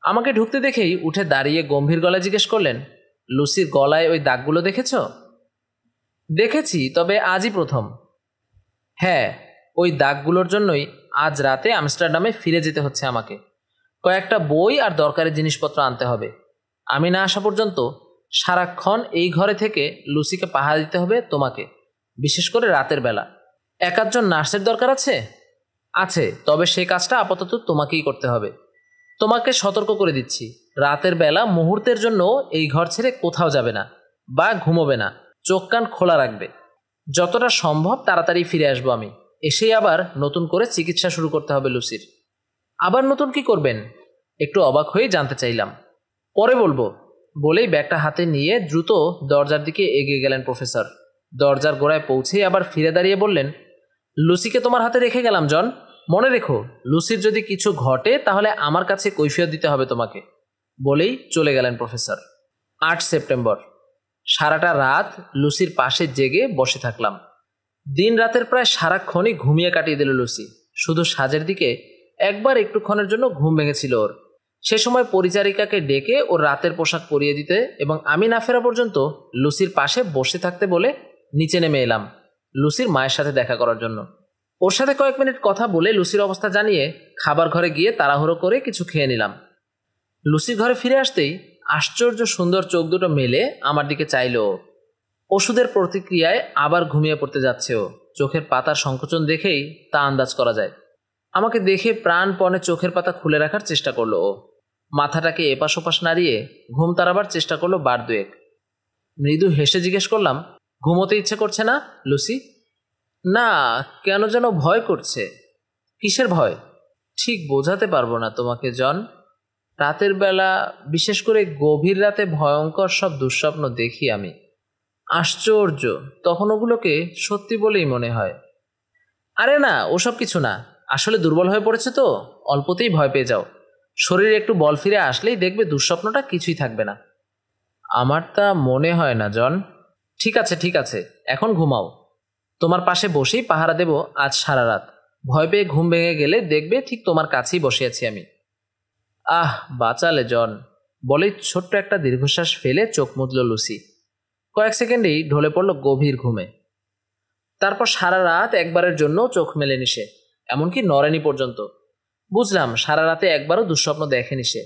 আমাকে ঢুকতে দেখেই উঠে দাঁড়িয়ে গম্ভীর গলায় জিজ্ঞেস করলেন, লুসির গলায় ওই দাগগুলো দেখেছ? দেখেছি, তবে আজই প্রথম। হ্যাঁ, ওই দাগগুলোর জন্যই আজ রাতে আমস্টারডামে ফিরে যেতে হচ্ছে আমাকে। কয়েকটা বই আর দরকারি জিনিসপত্র আনতে হবে। আমি না আসা পর্যন্ত সারাক্ষণ এই ঘরে থেকে লুসিকে পাহারা দিতে হবে তোমাকে, বিশেষ করে রাতের বেলা। একজন নার্সের দরকার আছে? আছে, তবে সেই কাজটা আপাতত তোমাকেই করতে হবে। তোমাকে সতর্ক করে দিচ্ছি, রাতের বেলা মুহূর্তের জন্য এই ঘর ছেড়ে কোথাও যাবে না বা ঘুমোবে না। চোখ কান খোলা রাখবে। যতটা সম্ভব তাড়াতাড়ি ফিরে আসবো আমি। এসেই আবার নতুন করে চিকিৎসা শুরু করতে হবে লুসির। আবার নতুন কি করবেন? একটু অবাক হয়ে জানতে চাইলাম। পরে বলবো, বলেই ব্যাগটা হাতে নিয়ে দ্রুত দরজার দিকে এগিয়ে গেলেন প্রফেসর। দরজার গোড়ায় পৌঁছেই আবার ফিরে দাঁড়িয়ে বললেন, লুসিকে তোমার হাতে রেখে গেলাম জন। মনে রেখো, লুসির যদি কিছু ঘটে তাহলে আমার কাছে কৈফিয়ত দিতে হবে তোমাকে। বলেই চলে গেলেন প্রফেসর। 8 সেপ্টেম্বর। সারাটা রাত লুসির পাশে জেগে বসে থাকলাম। দিন রাতের প্রায় সারাক্ষণই ঘুমিয়ে কাটিয়ে দিল লুসি। শুধু সাজের দিকে একবার একটুক্ষণের জন্য ঘুম ভেঙেছিল ওর। সে সময় পরিচারিকাকে ডেকে ওর রাতের পোশাক পরিয়ে দিতে এবং আমি না ফেরা পর্যন্ত লুসির পাশে বসে থাকতে বলে নিচে নেমে এলাম লুসির মায়ের সাথে দেখা করার জন্য। ওর সাথে কয়েক মিনিট কথা বলে লুসির অবস্থা জানিয়ে খাবার ঘরে গিয়ে তাড়াহুড়ো করে কিছু খেয়ে নিলাম। লুসির ঘরে ফিরে আসতেই আশ্চর্য সুন্দর চোখ দুটো মেলে আমার দিকে চাইল। ওষুধের প্রতিক্রিয়ায় আবার ঘুমিয়ে পড়তে যাচ্ছে ও। চোখের পাতার সংকোচন দেখেই তা আন্দাজ করা যায়। আমাকে দেখে প্রাণপণে চোখের পাতা খুলে রাখার চেষ্টা করলো ও। মাথাটাকে এপাশ ওপাশ নাড়িয়ে ঘুম তাড়াবার চেষ্টা করলো বার দুয়েক। মৃদু হেসে জিজ্ঞেস করলাম, ঘুমোতে ইচ্ছে করছে না লুসি? না, কেন যেন ভয় করছে। কিসের ভয়? ঠিক বোঝাতে পারবো না তোমাকে জন। রাতের বেলা, বিশেষ করে গভীর রাতে ভয়ঙ্কর সব দুঃস্বপ্ন দেখি আমি। আশ্চর্য, তখন ওগুলোকে সত্যি বলেই মনে হয়। আরে না, ওসব কিছু না। আসলে দুর্বল হয়ে পড়েছে তো, অল্পতেই ভয় পেয়ে যাও। শরীরে একটু বল ফিরে আসলেই দেখবে দুঃস্বপ্নটা কিছুই থাকবে না। আমার তা মনে হয় না জন। ঠিক আছে ঠিক আছে, এখন ঘুমাও। তোমার পাশে বসেই পাহারা দেব আজ সারা রাত। ভয় পেয়ে ঘুম ভেঙে গেলে দেখবে ঠিক তোমার কাছেই বসে আছি আমি। আহ, বাঁচালে জন, বলেই ছোট্ট একটা দীর্ঘশ্বাস ফেলে চোখ মুছল লুসি। কয়েক সেকেন্ডেই ঢলে পড়ল গভীর ঘুমে। তারপর সারা রাত একবারের জন্য চোখ মেলেনি সে, এমনকি নড়েনি পর্যন্ত। বুঝলাম সারা রাতে একবারও দুঃস্বপ্ন দেখেনি সে।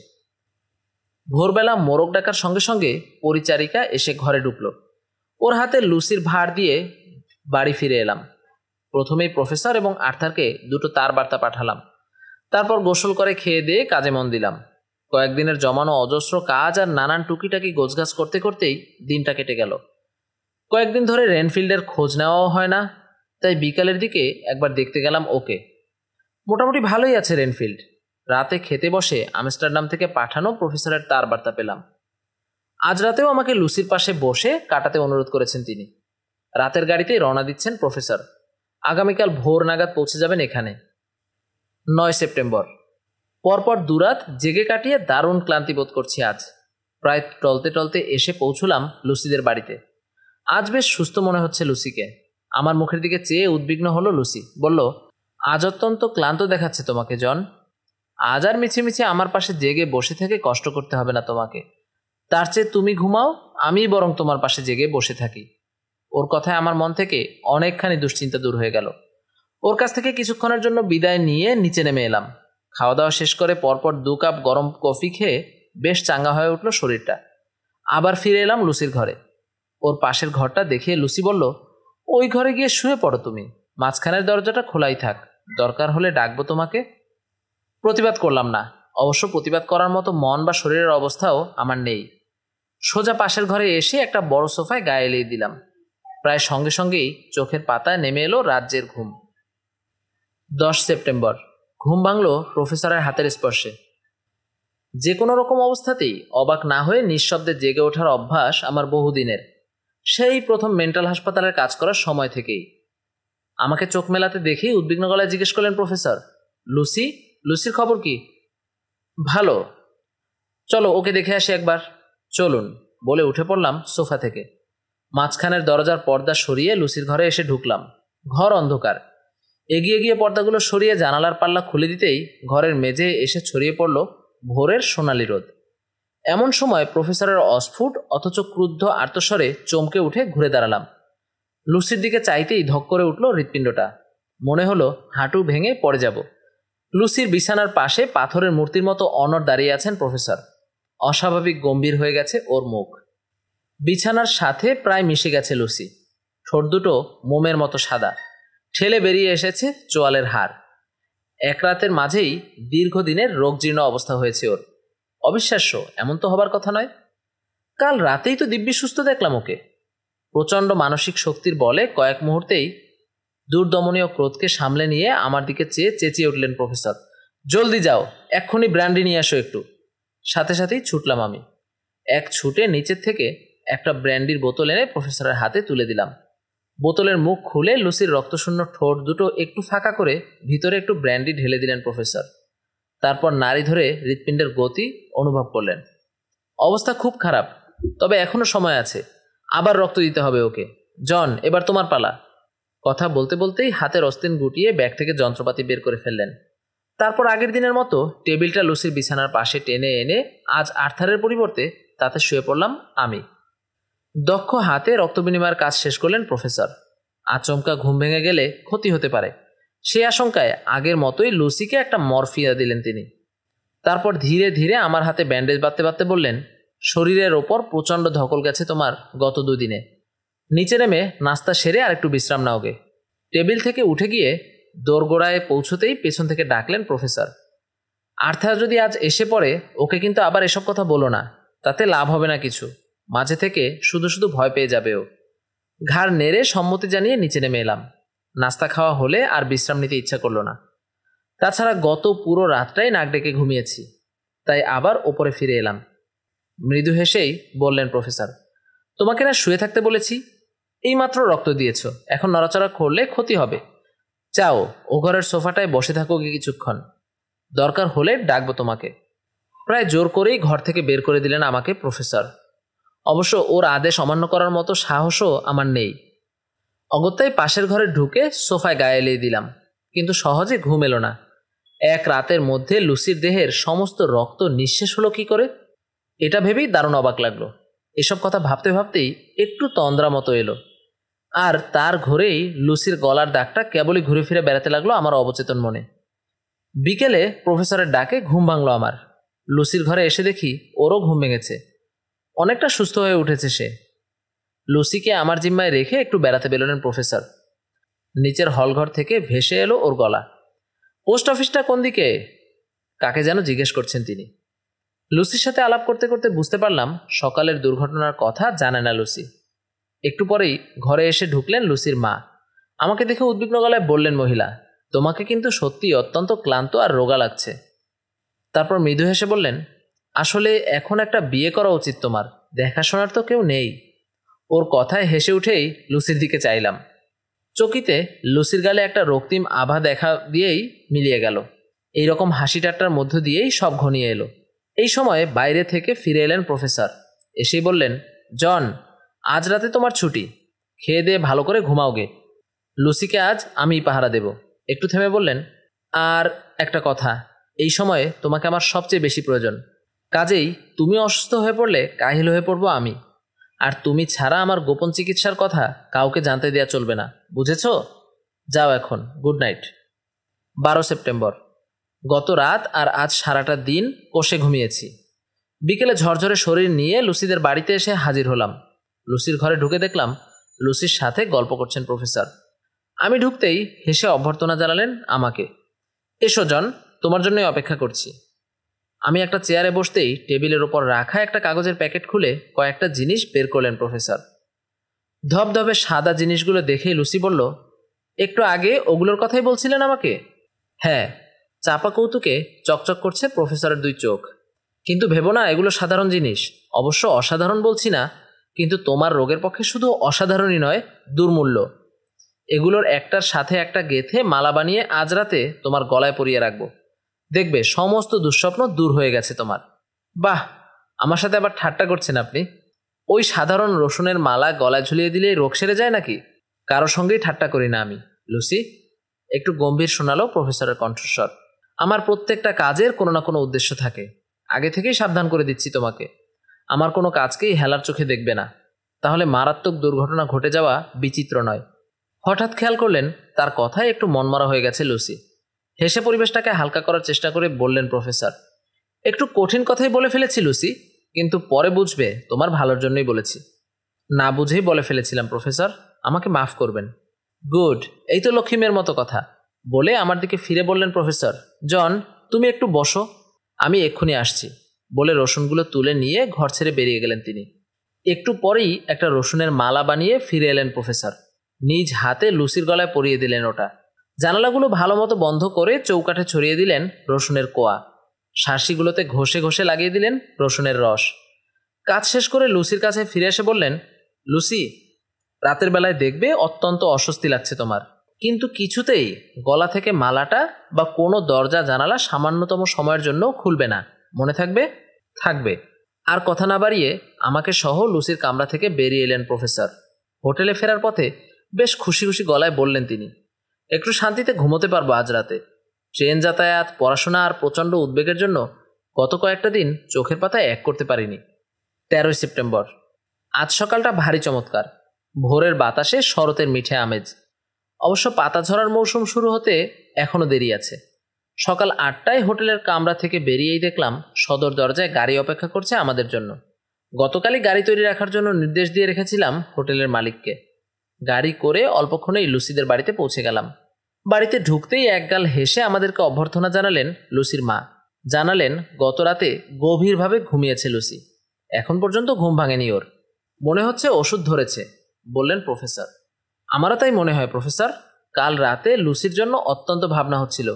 ভোরবেলা মোরগ ডাকার সঙ্গে সঙ্গে পরিচারিকা এসে ঘরে ঢুকল। ওর হাতে লুসির ভার দিয়ে বাড়ি ফিরে এলাম। প্রথমেই প্রফেসর এবং আর্থারকে দুটো তার বার্তা পাঠালাম। তারপর গোসল করে খেয়ে দিয়ে কাজে মন দিলাম। কয়েকদিনের জমানো অজস্র কাজ আর নানান টুকিটাকি গোছগাছ করতে করতেই দিনটা কেটে গেল। কয়েকদিন ধরে রেনফিল্ডের খোঁজ নেওয়াও হয় না, তাই বিকালের দিকে একবার দেখতে গেলাম ওকে। মোটামুটি ভালোই আছে রেনফিল্ড। রাতে খেতে বসে আমস্টারডাম থেকে পাঠানো প্রফেসরের তার বার্তা পেলাম। আজ রাতেও আমাকে লুসির পাশে বসে কাটাতে অনুরোধ করেছেন তিনি। রাতের গাড়িতেই রওনা দিচ্ছেন প্রফেসর। আগামীকাল ভোর নাগাদ পৌঁছে যাবেন এখানে। 9 সেপ্টেম্বর। পরপর দুরাত জেগে কাটিয়ে দারুণ ক্লান্তি বোধ করছি আজ। প্রায় টলতে টলতে এসে পৌঁছলাম লুসিদের বাড়িতে। আজ বেশ সুস্থ মনে হচ্ছে লুসিকে। আমার মুখের দিকে চেয়ে উদ্বিগ্ন হলো লুসি। বলল, আজ অত্যন্ত ক্লান্ত দেখাচ্ছে তোমাকে জন। আজ আর মিছিমিছি আমার পাশে জেগে বসে থেকে কষ্ট করতে হবে না তোমাকে। তার চেয়ে তুমি ঘুমাও, আমিই বরং তোমার পাশে জেগে বসে থাকি। ওর কথায় আমার মন থেকে অনেকখানি দুশ্চিন্তা দূর হয়ে গেল। ওর কাছ থেকে কিছুক্ষণের জন্য বিদায় নিয়ে নিচে নেমে এলাম। খাওয়া দাওয়া শেষ করে পরপর 2 কাপ গরম কফি খেয়ে বেশ চাঙ্গা হয়ে উঠল শরীরটা। আবার ফিরে এলাম লুসির ঘরে। ওর পাশের ঘরটা দেখে লুসি বলল, ওই ঘরে গিয়ে শুয়ে পড়ো তুমি। মাঝখানের দরজাটা খোলাই থাক, দরকার হলে ডাকবো তোমাকে। প্রতিবাদ করলাম না। অবশ্য প্রতিবাদ করার মতো মন বা শরীরের অবস্থাও আমার নেই। সোজা পাশের ঘরে এসে একটা বড় সোফায় গায়ে এলিয়ে দিলাম। প্রায় সঙ্গে সঙ্গেই চোখের পাতায় নেমে এলো রাজ্যের ঘুম। 10 সেপ্টেম্বর। ঘুম ভাঙল প্রফেসরের হাতের স্পর্শে। যে কোনো রকম অবস্থাতেই অবাক না হয়ে নিঃশব্দে জেগে ওঠার অভ্যাস আমার বহুদিনের, সেই প্রথম মেন্টাল হাসপাতালের কাজ করার সময় থেকেই। আমাকে চোখ মেলাতে দেখেই উদ্বিগ্ন গলায় জিজ্ঞেস করলেন প্রফেসর, লুসি, লুসির খবর কি? ভালো। চলো ওকে দেখে আসি একবার। চলুন, বলে উঠে পড়লাম সোফা থেকে। মাঝখানের দরজার পর্দা সরিয়ে লুসির ঘরে এসে ঢুকলাম। ঘর অন্ধকার। এগিয়ে গিয়ে পর্দাগুলো সরিয়ে জানালার পাল্লা খুলে দিতেই ঘরের মেঝে এসে ছড়িয়ে পড়ল ভোরের সোনালি রোদ। এমন সময় প্রফেসরের অস্ফুট অথচ ক্রুদ্ধ আর্তস্বরে চমকে উঠে ঘুরে দাঁড়ালাম। লুসির দিকে চাইতেই ধক করে উঠল হৃৎপিণ্ডটা। মনে হলো হাঁটু ভেঙে পড়ে যাব। লুসির বিছানার পাশে পাথরের মূর্তির মতো অনড় দাঁড়িয়ে আছেন প্রফেসর। অস্বাভাবিক গম্ভীর হয়ে গেছে ওর মুখ। বিছানার সাথে প্রায় মিশে গেছে লুসি। ঠোঁট দুটো মোমের মতো সাদা। ঠেলে বেরিয়ে এসেছে চোয়ালের হাড়। এক রাতের মাঝেই দীর্ঘদিনের রোগজীর্ণ অবস্থা হয়েছে ওর। অবিশ্বাস্য, এমন তো হবার কথা নয়। কাল রাতেই তো দিব্যি সুস্থ দেখলাম ওকে। প্রচণ্ড মানসিক শক্তির বলে কয়েক মুহূর্তেই দুর্দমনীয় ক্রোধকে সামলে নিয়ে আমার দিকে চেয়ে চেঁচিয়ে উঠলেন প্রফেসর, জলদি যাও, এক্ষুনি ব্র্যান্ডি নিয়ে আসো একটু। সাথে সাথেই ছুটলাম আমি। এক ছুটে নিচের থেকে একটা ব্র্যান্ডির বোতল এনে প্রফেসরের হাতে তুলে দিলাম। বোতলের মুখ খুলে লুসির রক্তশূন্য ঠোঁট দুটো একটু ফাঁকা করে ভিতরে একটু ব্র্যান্ডি ঢেলে দিলেন প্রফেসর। তারপর নাড়ি ধরে হৃৎপিণ্ডের গতি অনুভব করলেন। অবস্থা খুব খারাপ, তবে এখনো সময় আছে। আবার রক্ত দিতে হবে ওকে। জন, এবার তোমার পালা। কথা বলতে বলতেই হাতের অস্তিন গুটিয়ে ব্যাগ থেকে যন্ত্রপাতি বের করে ফেললেন। তারপর আগের দিনের মতো টেবিলটা লুসির বিছানার পাশে টেনে এনে আজ আর্থারের পরিবর্তে তাতে শুয়ে পড়লাম আমি। দক্ষ হাতে রক্ত বিনিময়ের কাজ শেষ করলেন প্রফেসর। আচমকা ঘুম ভেঙে গেলে ক্ষতি হতে পারে, সে আশঙ্কায় আগের মতোই লুসিকে একটা মরফিয়া দিলেন তিনি। তারপর ধীরে ধীরে আমার হাতে ব্যান্ডেজ বাঁধতে বাঁধতে বললেন, শরীরের ওপর প্রচণ্ড ধকল গেছে তোমার গত 2 দিনে। নিচে নেমে নাস্তা সেরে আর একটু বিশ্রাম নাওগে। টেবিল থেকে উঠে গিয়ে দোরগোড়ায় পৌঁছতেই পেছন থেকে ডাকলেন প্রফেসর, আর্থা যদি আজ এসে পড়ে ওকে কিন্তু আবার এসব কথা বলো না, তাতে লাভ হবে না কিছু। মাঝে থেকে শুধু শুধু ভয় পেয়ে যাবে ও। ঘাড় নেড়ে সম্মতি জানিয়ে নিচে নেমে এলাম। নাস্তা খাওয়া হলে আর বিশ্রাম নিতে ইচ্ছা করলো না। তাছাড়া গত পুরো রাতটাই নাক ডেকে ঘুমিয়েছি, তাই আবার ওপরে ফিরে এলাম। মৃদু হেসেই বললেন প্রফেসর, তোমাকে না শুয়ে থাকতে বলেছি? এইমাত্র রক্ত দিয়েছ, এখন নড়াচড়া করলে ক্ষতি হবে। চাও ও ঘরের সোফাটায় বসে থাকো কিছুক্ষণ, দরকার হলে ডাকবো তোমাকে। প্রায় জোর করেই ঘর থেকে বের করে দিলেন আমাকে প্রফেসর। অবশ্য ওর আদেশ অমান্য করার মতো সাহসও আমার নেই। অগত্যাই পাশের ঘরে ঢুকে সোফায় গায়ে এলিয়ে দিলাম, কিন্তু সহজে ঘুম এলো না। এক রাতের মধ্যে লুসির দেহের সমস্ত রক্ত নিঃশেষ হলো কি করে, এটা ভেবেই দারুণ অবাক লাগলো। এসব কথা ভাবতে ভাবতেই একটু তন্দ্রা মতো এলো, আর তার ঘরেই লুসির গলার দাগটা কেবলই ঘুরে ফিরে বেড়াতে লাগলো আমার অবচেতন মনে। বিকেলে প্রফেসরের ডাকে ঘুম ভাঙল আমার। লুসির ঘরে এসে দেখি ওরও ঘুম ভেঙেছে, অনেকটা সুস্থ হয়ে উঠেছে সে। লুসিকে আমার জিম্মায় রেখে একটু বেড়াতে বেরোলেন প্রফেসর। নিচের হলঘর থেকে ভেসে এলো ওর গলা, পোস্ট অফিসটা কোন দিকে? কাকে যেন জিজ্ঞেস করছেন তিনি। লুসির সাথে আলাপ করতে করতে বুঝতে পারলাম সকালের দুর্ঘটনার কথা জানে না লুসি। একটু পরেই ঘরে এসে ঢুকলেন লুসির মা। আমাকে দেখে উদ্বিগ্ন গলায় বললেন, মহিলা, তোমাকে কিন্তু সত্যি অত্যন্ত ক্লান্ত আর রোগা লাগছে। তারপর মৃদু হেসে বললেন, আসলে এখন একটা বিয়ে করা উচিত তোমার, দেখাশোনার তো কেউ নেই। ওর কথায় হেসে উঠেই লুসির দিকে চাইলাম। চকিতে লুসির গালে একটা রক্তিম আভা দেখা দিয়েই মিলিয়ে গেল। এইরকম হাসি ঠাট্টার মধ্য দিয়েই সব ঘনিয়ে এলো। এই সময় বাইরে থেকে ফিরে এলেন প্রফেসর। এসেই বললেন, জন, আজ রাতে তোমার ছুটি, খেয়ে দিয়ে ভালো করে ঘুমাওগে। লুসিকে আজ আমিই পাহারা দেব। একটু থেমে বললেন, আর একটা কথা, এই সময়ে তোমাকে আমার সবচেয়ে বেশি প্রয়োজন। কাজেই তুমি অসুস্থ হয়ে পড়লে কাহিল হয়ে পড়বো আমি, আর তুমি ছাড়া আমার গোপন চিকিৎসার কথা কাউকে জানতে দেওয়া চলবে না, বুঝেছ? যাও এখন, গুড নাইট। 12 সেপ্টেম্বর। গত রাত আর আজ সারাটা দিন কষে ঘুমিয়েছি। বিকেলে ঝরঝরে শরীর নিয়ে লুসিদের বাড়িতে এসে হাজির হলাম। লুসির ঘরে ঢুকে দেখলাম লুসির সাথে গল্প করছেন প্রফেসর। আমি ঢুকতেই হেসে অভ্যর্থনা জানালেন আমাকে। এসো জন, তোমার জন্যই অপেক্ষা করছি। আমি একটা চেয়ারে বসতেই টেবিলের ওপর রাখা একটা কাগজের প্যাকেট খুলে কয়েকটা জিনিস বের করলেন প্রফেসর। ধবধবে সাদা জিনিসগুলো দেখেই লুসি বলল, একটু আগে ওগুলোর কথাই বলছিলেন আমাকে? হ্যাঁ। চাপা কৌতুকে চকচক করছে প্রফেসরের 2 চোখ। কিন্তু ভেবো না এগুলো সাধারণ জিনিস। অবশ্য অসাধারণ বলছি না, কিন্তু তোমার রোগের পক্ষে শুধু অসাধারণই নয়, দুর্মূল্য। এগুলোর একটার সাথে একটা গেঁথে মালা বানিয়ে আজ রাতে তোমার গলায় পরিয়ে রাখবো। দেখবে সমস্ত দুঃস্বপ্ন দূর হয়ে গেছে তোমার। বাহ, আমার সাথে আবার ঠাট্টা করছেন আপনি? ওই সাধারণ রসুনের মালা গলায় ঝুলিয়ে দিলেই রোগ সেরে যায় নাকি? কারো সঙ্গেই ঠাট্টা করি না আমি, লুসি। একটু গম্ভীর শোনালো প্রফেসরের কণ্ঠস্বর। আমার প্রত্যেকটা কাজের কোনো না কোনো উদ্দেশ্য থাকে। আগে থেকেই সাবধান করে দিচ্ছি তোমাকে, আমার কোনো কাজকেই হেলার চোখে দেখবে না, তাহলে মারাত্মক দুর্ঘটনা ঘটে যাওয়া বিচিত্র নয়। হঠাৎ খেয়াল করলেন তার কথায় একটু মনমরা হয়ে গেছে লুসি। হেসে পরিবেশটাকে হালকা করার চেষ্টা করে বললেন প্রফেসর, একটু কঠিন কথাই বলে ফেলেছি লুসি, কিন্তু পরে বুঝবে তোমার ভালোর জন্যই বলেছি। না বুঝেই বলে ফেলেছিলাম প্রফেসর, আমাকে মাফ করবেন। গুড, এই তো লক্ষ্মীমের মতো কথা। বলে আমার দিকে ফিরে বললেন প্রফেসর, জন, তুমি একটু বসো, আমি এক্ষুনি আসছি। বলে রসুনগুলো তুলে নিয়ে ঘর ছেড়ে বেরিয়ে গেলেন তিনি। একটু পরেই একটা রসুনের মালা বানিয়ে ফিরে এলেন প্রফেসর। নিজ হাতে লুসির গলায় পরিয়ে দিলেন ওটা। জানালাগুলো ভালো মতো বন্ধ করে চৌকাঠে ছড়িয়ে দিলেন রসুনের কোয়া। শাঁসিগুলোতে ঘষে ঘষে লাগিয়ে দিলেন রসুনের রস। কাজ শেষ করে লুসির কাছে ফিরে এসে বললেন, লুসি, রাতের বেলায় দেখবে অত্যন্ত অস্বস্তি লাগছে তোমার, কিন্তু কিছুতেই গলা থেকে মালাটা বা কোনো দরজা জানালা সামান্যতম সময়ের জন্য খুলবে না, মনে থাকবে? থাকবে। আর কথা না বাড়িয়ে আমাকে সহ লুসির কামরা থেকে বেরিয়ে এলেন প্রফেসর। হোটেলে ফেরার পথে বেশ খুশি খুশি গলায় বললেন তিনি, একটু শান্তিতে ঘুমোতে পারবো আজ রাতে। ট্রেন যাতায়াত, পড়াশোনা আর প্রচণ্ড উদ্বেগের জন্য গত কয়েকটা দিন চোখের পাতায় এক করতে পারিনি। 13 সেপ্টেম্বর। আজ সকালটা ভারী চমৎকার। ভোরের বাতাসে শরতের মিঠে আমেজ। অবশ্য পাতা ঝরার মৌসুম শুরু হতে এখনও দেরি আছে। সকাল 8টায় হোটেলের কামরা থেকে বেরিয়েই দেখলাম সদর দরজায় গাড়ি অপেক্ষা করছে আমাদের জন্য। গতকালই গাড়ি তৈরি রাখার জন্য নির্দেশ দিয়ে রেখেছিলাম হোটেলের মালিককে। গাড়ি করে অল্পক্ষণেই লুসিদের বাড়িতে পৌঁছে গেলাম। বাড়িতে ঢুকতেই একগাল হেসে আমাদেরকে অভ্যর্থনা জানালেন লুসির মা। জানালেন গত রাতে গভীরভাবে ঘুমিয়েছে লুসি, এখন পর্যন্ত ঘুম ভাঙেনি ওর। মনে হচ্ছে ওষুধ ধরেছে, বললেন প্রফেসর। আমারও তাই মনে হয় প্রফেসর। কাল রাতে লুসির জন্য অত্যন্ত ভাবনা হচ্ছিল,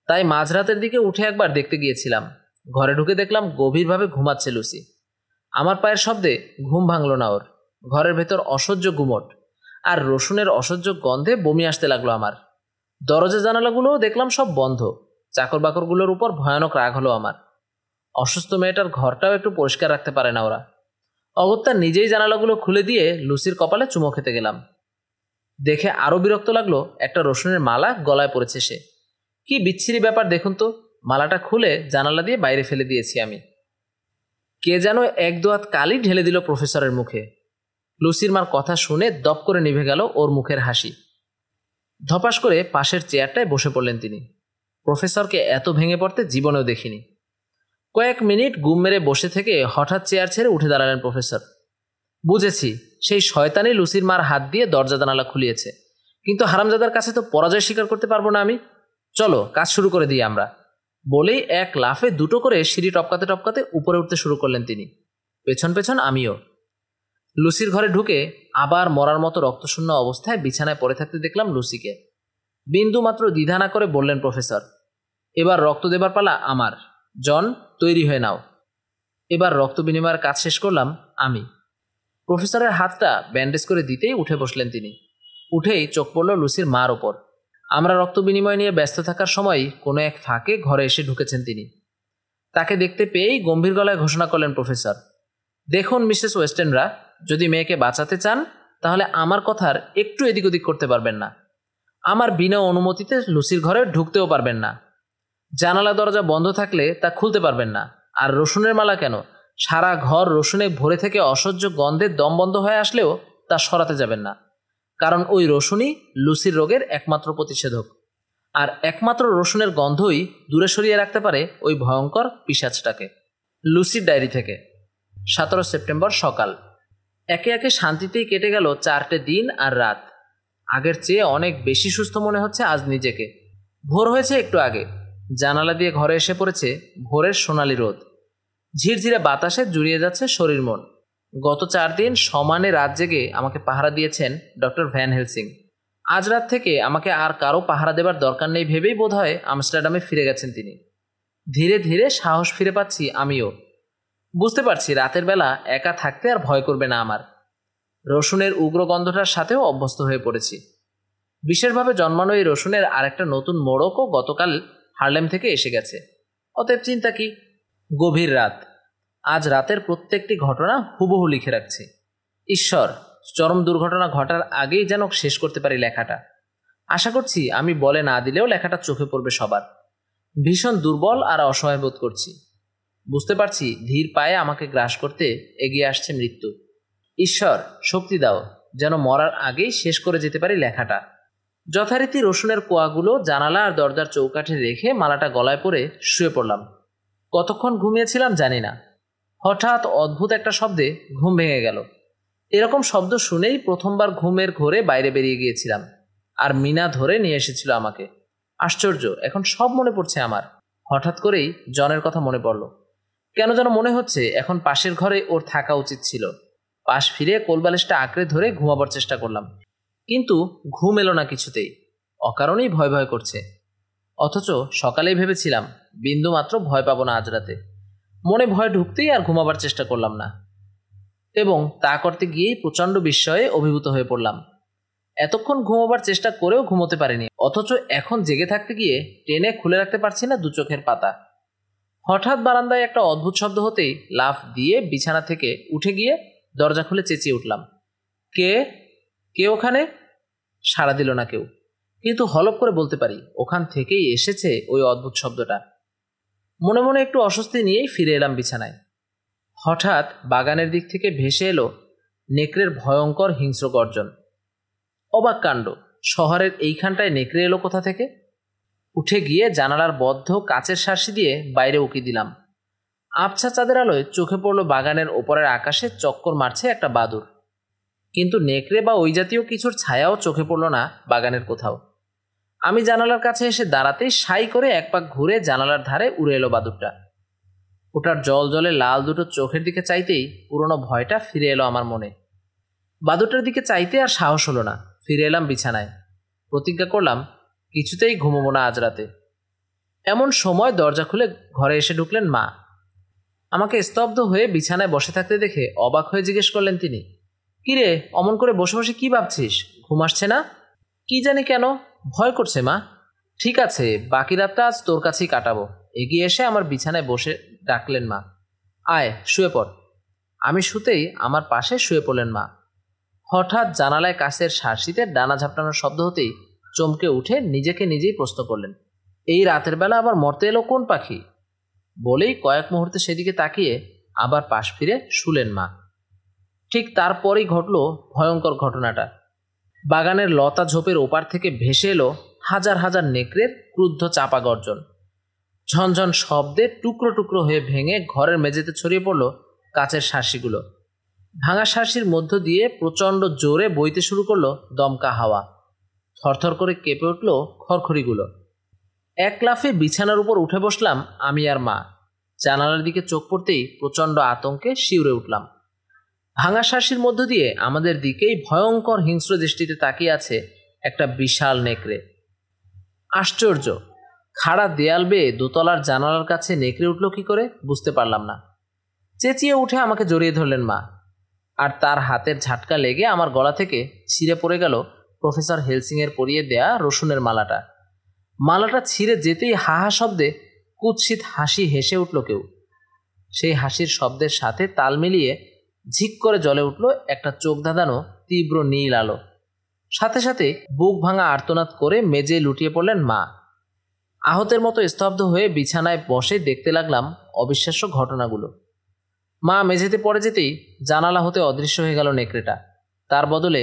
তাই মাঝরাতের দিকে উঠে একবার দেখতে গিয়েছিলাম। ঘরে ঢুকে দেখলাম গভীরভাবে ঘুমাচ্ছে লুসি। আমার পায়ের শব্দে ঘুম ভাঙল না ওর। ঘরের ভেতর অসহ্য গুমট, আর রসুনের অসহ্য গন্ধে বমি আসতে লাগলো আমার। দরজা জানালাগুলোও দেখলাম সব বন্ধ। চাকর বাকরগুলোর উপর ভয়ানক রাগ হলো আমার। অসুস্থ মেয়েটার ঘরটাও একটু পরিষ্কার রাখতে পারে না ওরা। অগত্যা নিজেই জানালাগুলো খুলে দিয়ে লুসির কপালে চুমো খেতে গেলাম। দেখে আরও বিরক্ত লাগলো, একটা রসুনের মালা গলায় পড়েছে সে। কি বিচ্ছিরি ব্যাপার দেখুন তো। মালাটা খুলে জানালা দিয়ে বাইরে ফেলে দিয়েছি আমি। কে যেন এক দোয়াত কালি ঢেলে দিল প্রফেসরের মুখে। লুসির মার কথা শুনে দপ করে নিভে গেল ওর মুখের হাসি। ধপাস করে পাশের চেয়ারটায় বসে পড়লেন তিনি। প্রফেসরকে এত ভেঙে পড়তে জীবনেও দেখিনি। কয়েক মিনিট গুম মেরে বসে থেকে হঠাৎ চেয়ার ছেড়ে উঠে দাঁড়ালেন প্রফেসর। বুঝেছি, সেই শয়তানি লুসির মার হাত দিয়ে দরজা জানালা খুলিয়েছে, কিন্তু হারামজাদার কাছে তো পরাজয় স্বীকার করতে পারবো না আমি। চলো কাজ শুরু করে দিই আমরা। বলেই এক লাফে দুটো করে সিঁড়ি টপকাতে টপকাতে উপরে উঠতে শুরু করলেন তিনি। পেছন পেছন আমিও। লুসির ঘরে ঢুকে আবার মরার মতো রক্তশূন্য অবস্থায় বিছানায় পড়ে থাকতে দেখলাম লুসিকে। বিন্দু মাত্র দ্বিধা না করে বললেন প্রফেসর, এবার রক্ত দেবার পালা আমার। জন, তৈরি হয়ে নাও। এবার রক্ত বিনিময়ের কাজ শেষ করলাম আমি। প্রফেসরের হাতটা ব্যান্ডেজ করে দিতেই উঠে বসলেন তিনি। উঠেই চোখ পড়ল লুসির মার ওপর। আমরা রক্ত বিনিময় নিয়ে ব্যস্ত থাকার সময়ই কোনো এক ফাঁকে ঘরে এসে ঢুকেছেন তিনি। তাকে দেখতে পেয়েই গম্ভীর গলায় ঘোষণা করলেন প্রফেসর, দেখুন মিসেস ওয়েস্টেনরা, যদি মেয়েকে বাঁচাতে চান তাহলে আমার কথার একটু এদিক ওদিক করতে পারবেন না। আমার বিনা অনুমতিতে লুসির ঘরে ঢুকতেও পারবেন না। জানালা দরজা বন্ধ থাকলে তা খুলতে পারবেন না। আর রসুনের মালা কেন, সারা ঘর রসুনে ভরে থেকে অসহ্য গন্ধে দম বন্ধ হয়ে আসলেও তা সরাতে যাবেন না, কারণ ওই রসুনই লুসির রোগের একমাত্র প্রতিষেধক। আর একমাত্র রসুনের গন্ধই দূরে সরিয়ে রাখতে পারে ওই ভয়ঙ্কর পিশাচটাকে। লুসির ডায়েরি থেকে। 17 সেপ্টেম্বর সকাল। একে একে শান্তিতেই কেটে গেল 4টে দিন আর রাত। আগের চেয়ে অনেক বেশি সুস্থ মনে হচ্ছে আজ নিজেকে। ভোর হয়েছে একটু আগে। জানালা দিয়ে ঘরে এসে পড়েছে ভোরের সোনালি রোদ। ঝিরঝিরে বাতাসে জুড়িয়ে যাচ্ছে শরীর মন। গত 4 দিন সমানে রাত জেগে আমাকে পাহারা দিয়েছেন ডক্টর ভ্যান হেলসিং। আজ রাত থেকে আমাকে আর কারো পাহারা দেবার দরকার নেই ভেবেই বোধহয় আমস্টারডামে ফিরে গেছেন তিনি। ধীরে ধীরে সাহস ফিরে পাচ্ছি আমিও। বুঝতে পারছি রাতের বেলা একা থাকতে আর ভয় করবে না আমার। রসুনের উগ্র গন্ধটার সাথেও অভ্যস্ত হয়ে পড়েছি। বিশেষভাবে জন্মানো এই রসুনের আরেকটা নতুন মোড়কও গতকাল হার্লেম থেকে এসে গেছে। অতএব চিন্তা কি। গভীর রাত। আজ রাতের প্রত্যেকটি ঘটনা হুবহু লিখে রাখছি। ঈশ্বর, চরম দুর্ঘটনা ঘটার আগেই যেন শেষ করতে পারি লেখাটা। আশা করছি আমি বলে না দিলেও লেখাটা চোখে পড়বে সবার। ভীষণ দুর্বল আর অসহায় বোধ করছি। বুঝতে পারছি ধীর পায়ে আমাকে গ্রাস করতে এগিয়ে আসছে মৃত্যু। ঈশ্বর, শক্তি দাও যেন মরার আগেই শেষ করে যেতে পারি লেখাটা। যথারীতি রসুনের কোয়াগুলো জানালা আর দরজার চৌকাঠে রেখে মালাটা গলায় পরে শুয়ে পড়লাম। কতক্ষণ ঘুমিয়েছিলাম জানি না। হঠাৎ অদ্ভুত একটা শব্দে ঘুম ভেঙে গেল। এরকম শব্দ শুনেই প্রথমবার ঘুমের ঘোরে বাইরে বেরিয়ে গিয়েছিলাম, আর মিনা ধরে নিয়ে এসেছিল আমাকে। আশ্চর্য, এখন সব মনে পড়ছে আমার। হঠাৎ করেই জনের কথা মনে পড়ল। কেন যেন মনে হচ্ছে এখন পাশের ঘরে ওর থাকা উচিত ছিল। পাশ ফিরে কোলবালিশটা আঁকড়ে ধরে ঘুমাবার চেষ্টা করলাম, কিন্তু ঘুম এলো না কিছুতেই। অকারণেই ভয় ভয় করছে। অথচ সকালেই ভেবেছিলাম বিন্দু মাত্র ভয় পাবো না আজ রাতে। মনে ভয় ঢুকতেই আর ঘুমাবার চেষ্টা করলাম না, এবং তা করতে গিয়েই প্রচণ্ড বিস্ময়ে অভিভূত হয়ে পড়লাম। এতক্ষণ ঘুমাবার চেষ্টা করেও ঘুমোতে পারিনি, অথচ এখন জেগে থাকতে গিয়ে টেনে খুলে রাখতে পারছি না দু চোখের পাতা। হঠাৎ বারান্দায় একটা অদ্ভুত শব্দ হতেই লাফ দিয়ে বিছানা থেকে উঠে গিয়ে দরজা খুলে চেঁচিয়ে উঠলাম, কে কে ওখানে? সাড়া দিল না কেউ, কিন্তু হলপ করে বলতে পারি ওখান থেকেই এসেছে ওই অদ্ভুত শব্দটা। মনে মনে একটু অস্বস্তি নিয়েই ফিরে এলাম বিছানায়। হঠাৎ বাগানের দিক থেকে ভেসে এলো নেকড়ের ভয়ঙ্কর হিংস্র গর্জন। অবাক কাণ্ড, শহরের এইখানটায় নেকড়ে এলো কোথা থেকে? উঠে গিয়ে জানালার বদ্ধ কাচের শার্সি দিয়ে বাইরে উকি দিলাম। আবছা চাঁদের আলোয় চোখে পড়ল বাগানের ওপরের আকাশে চক্কর মারছে একটা বাদুড়। কিন্তু নেকড়ে বা ওই জাতীয় কিছুর ছায়াও চোখে পড়ল না বাগানের কোথাও। আমি জানালার কাছে এসে দাঁড়াতেই সাই করে এক পাক ঘুরে জানালার ধারে উড়ে এলো বাদুড়টা। ওটার জল জলে লাল দুটো চোখের দিকে চাইতেই পুরনো ভয়টা ফিরে এলো আমার মনে। বাদুড়টার দিকে চাইতে আর সাহস হলো না। ফিরে এলাম বিছানায়। প্রতিজ্ঞা করলাম কিছুতেই ঘুমোবো না আজ রাতে। এমন সময় দরজা খুলে ঘরে এসে ঢুকলেন মা। আমাকে স্তব্ধ হয়ে বিছানায় বসে থাকতে দেখে অবাক হয়ে জিজ্ঞেস করলেন তিনি, কিরে, অমন করে বসে বসে কি ভাবছিস? ঘুম আসছে না? কি জানি কেন ভয় করছে মা। ঠিক আছে, বাকি রাতটা আজ তোর কাছেই কাটাবো। এগিয়ে এসে আমার বিছানায় বসে ডাকলেন মা, আয় শুয়ে পড়। আমি শুতেই আমার পাশে শুয়ে পড়লেন মা। হঠাৎ জানালায় কাছের শার্সিতে ডানা ঝাপটানোর শব্দ হতেই চমকে উঠে নিজেকে নিজেই প্রশ্ন করলেন, এই রাতের বেলা আবার মরতে এলো কোন পাখি? বলেই কয়েক মুহূর্তে সেদিকে তাকিয়ে আবার পাশ ফিরে শুলেন মা। ঠিক তারপরেই ঘটল ভয়ঙ্কর ঘটনাটা। বাগানের লতা ঝোপের ওপার থেকে ভেসে এলো হাজার হাজার নেকড়ের ক্রুদ্ধ চাপা গর্জন। ঝনঝন শব্দে টুকরো টুকরো হয়ে ভেঙে ঘরের মেঝেতে ছড়িয়ে পড়ল কাচের শার্সিগুলো। ভাঙা শার্সির মধ্য দিয়ে প্রচণ্ড জোরে বইতে শুরু করলো দমকা হাওয়া। থরথর করে কেঁপে উঠল খড়খড়িগুলো। এক লাফে বিছানার উপর উঠে বসলাম আমি আর মা। জানালার দিকে চোখ পড়তেই প্রচণ্ড আতঙ্কে শিউরে উঠলাম। ভাঙা শার্সির মধ্য দিয়ে আমাদের দিকেই ভয়ঙ্কর হিংস্র দৃষ্টিতে তাকিয়ে আছে একটা বিশাল নেকড়ে। আশ্চর্য, খাড়া দেয়াল বেয়ে দোতলার জানালার কাছে নেকড়ে উঠল কি করে বুঝতে পারলাম না। চেঁচিয়ে উঠে আমাকে জড়িয়ে ধরলেন মা। আর তার হাতের ঝাটকা লেগে আমার গলা থেকে ছিঁড়ে পড়ে গেল প্রফেসর হেলসিংয়ের পরিয়ে দেয়া রসুনের মালাটা। মালাটা ছিঁড়ে যেতেই হাহা শব্দে কুৎসিত হাসি হেসে উঠল কেউ। সেই হাসির শব্দের সাথে তাল মিলিয়ে ঝিক করে জ্বলে উঠল একটা চোখ ধাঁধানো তীব্র নীল আলো। সাথে সাথে বুক ভাঙা আর্তনাদ করে মেঝে লুটিয়ে পড়লেন মা। আহতের মতো স্তব্ধ হয়ে বিছানায় বসে দেখতে লাগলাম অবিশ্বাস্য ঘটনাগুলো। মা মেঝেতে পড়ে যেতেই জানালা হতে অদৃশ্য হয়ে গেল নেকড়েটা। তার বদলে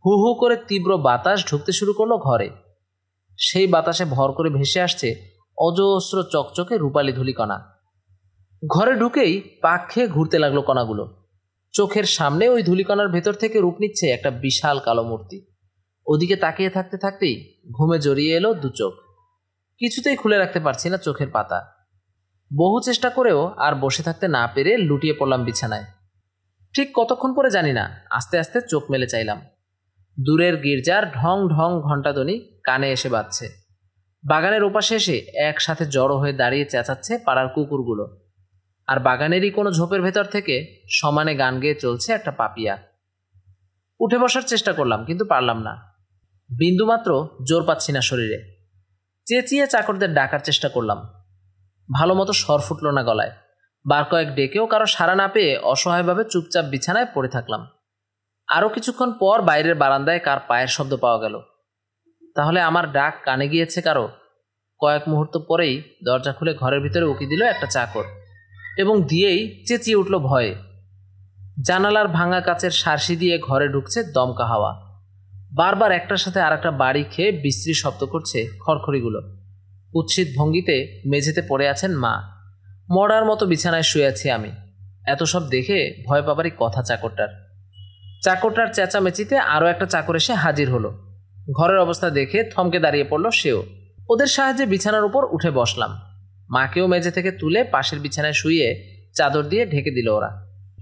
হু হু করে তীব্র বাতাস ঢুকতে শুরু করলো ঘরে। সেই বাতাসে ভর করে ভেসে আসছে অজস্র চকচকে রূপালি ধূলিকণা। ঘরে ঢুকেই পাক খেয়ে ঘুরতে লাগলো কণাগুলো। চোখের সামনে ওই ধূলিকণার ভেতর থেকে রূপ নিচ্ছে একটা বিশাল কালো মূর্তি। ওদিকে তাকিয়ে থাকতে থাকতেই ঘুমে জড়িয়ে এলো দু চোখ। কিছুতেই খুলে রাখতে পারছি না চোখের পাতা। বহু চেষ্টা করেও আর বসে থাকতে না পেরে লুটিয়ে পড়লাম বিছানায়। ঠিক কতক্ষণ পরে জানি না, আস্তে আস্তে চোখ মেলে চাইলাম। দূরের গির্জার ঢং ঢং ঘণ্টাধ্বনি কানে এসে বাজছে। বাগানের ওপাশে এসে একসাথে জড়ো হয়ে দাঁড়িয়ে চেঁচাচ্ছে পাড়ার কুকুরগুলো। আর বাগানেরই কোনো ঝোপের ভেতর থেকে সমানে গান গেয়ে চলছে একটা পাপিয়া। উঠে বসার চেষ্টা করলাম কিন্তু পারলাম না। বিন্দুমাত্র জোর পাচ্ছি না শরীরে। চেঁচিয়ে চাকরদের ডাকার চেষ্টা করলাম, ভালো মতো স্বর ফুটল না গলায়। বার কয়েক ডেকেও কারো সাড়া না পেয়ে অসহায়ভাবে চুপচাপ বিছানায় পড়ে থাকলাম। আরও কিছুক্ষণ পর বাইরের বারান্দায় কার পায়ের শব্দ পাওয়া গেল। তাহলে আমার ডাক কানে গিয়েছে কারো। কয়েক মুহূর্ত পরেই দরজা খুলে ঘরের ভিতরে উকি দিল একটা চাকর এবং দিয়েই চেঁচিয়ে উঠল ভয়ে। জানালার ভাঙা কাচের শার্সি দিয়ে ঘরে ঢুকছে দমকা হাওয়া। বারবার একটার সাথে আর একটা বাড়ি খেয়ে বিশ্রী শব্দ করছে খড়খড়িগুলো। কুৎসিত ভঙ্গিতে মেঝেতে পড়ে আছেন মা। মরার মতো বিছানায় শুয়ে আছি আমি। এত সব দেখে ভয় পাবারই কথা চাকরটার। চাকরটার চেঁচামেচিতে আরও একটা চাকর এসে হাজির হলো। ঘরের অবস্থা দেখে থমকে দাঁড়িয়ে পড়ল সেও। ওদের সাহায্যে বিছানার উপর উঠে বসলাম। মাকেও মেঝে থেকে তুলে পাশের বিছানায় শুইয়ে চাদর দিয়ে ঢেকে দিল ওরা।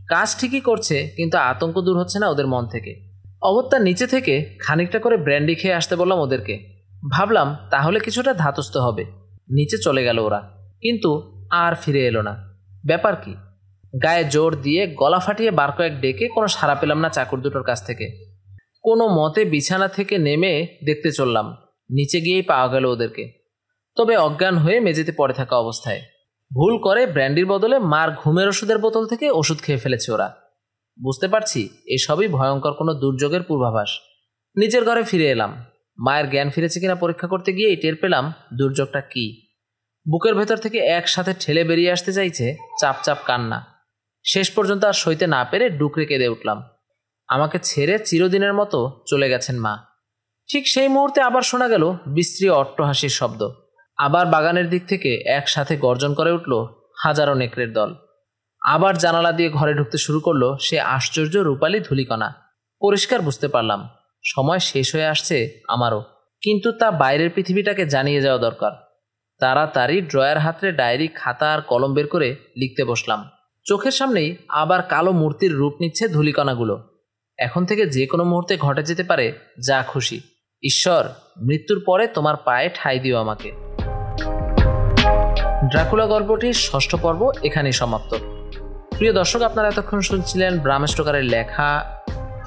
কাজ ঠিকই করছে, কিন্তু আতঙ্ক দূর হচ্ছে না ওদের মন থেকে। অগত্যা নিচে থেকে খানিকটা করে ব্র্যান্ডি খেয়ে আসতে বললাম ওদেরকে। ভাবলাম তাহলে কিছুটা ধাতস্থ হবে। নিচে চলে গেল ওরা, কিন্তু আর ফিরে এলো না। ব্যাপার কি? গায়ে জোর দিয়ে গলা ফাটিয়ে বার কয়েক ডেকে কোনো সাড়া পেলাম না চাকর দুটোর কাছ থেকে। কোনো মতে বিছানা থেকে নেমে দেখতে চললাম। নিচে গিয়েই পাওয়া গেল ওদেরকে, তবে অজ্ঞান হয়ে মেঝেতে পড়ে থাকা অবস্থায়। ভুল করে ব্র্যান্ডির বদলে মার ঘুমের ওষুধের বোতল থেকে ওষুধ খেয়ে ফেলেছে ওরা। বুঝতে পারছি এসবই ভয়ঙ্কর কোনো দুর্যোগের পূর্বাভাস। নিজের ঘরে ফিরে এলাম। মায়ের জ্ঞান ফিরেছে কিনা পরীক্ষা করতে গিয়েই টের পেলাম দুর্যোগটা কি। বুকের ভেতর থেকে একসাথে ঠেলে বেরিয়ে আসতে চাইছে চাপ চাপ কান্না। শেষ পর্যন্ত আর সইতে না পেরে ডুকরে কেঁদে উঠলাম। আমাকে ছেড়ে চিরদিনের মতো চলে গেছেন মা। ঠিক সেই মুহূর্তে আবার শোনা গেল বিশ্রী অট্টহাসির শব্দ। আবার বাগানের দিক থেকে একসাথে গর্জন করে উঠল হাজারো নেকড়ের দল। আবার জানালা দিয়ে ঘরে ঢুকতে শুরু করলো সে আশ্চর্য রূপালী ধূলিকণা। পরিষ্কার বুঝতে পারলাম সময় শেষ হয়ে আসছে আমারও, কিন্তু তা বাইরের পৃথিবীটাকে জানিয়ে যাওয়া দরকার। তাড়াতাড়ি ড্রয়ার হাতে ডায়েরি, খাতা আর কলম বের করে লিখতে বসলাম। চোখের সামনেই আবার কালো মূর্তির রূপ নিচ্ছে ধূলিকণাগুলো। এখন থেকে যে কোনো মুহূর্তে ঘটে যেতে পারে যা খুশি। ঈশ্বর, মৃত্যুর পরে তোমার পায়ে ঠাঁই দিও আমাকে। ড্রাকুলা গল্পটির 6ষ্ঠ পর্ব এখানেই সমাপ্ত। প্রিয় দর্শক, আপনারা এতক্ষণ শুনছিলেন ব্রাম স্টোকারের লেখা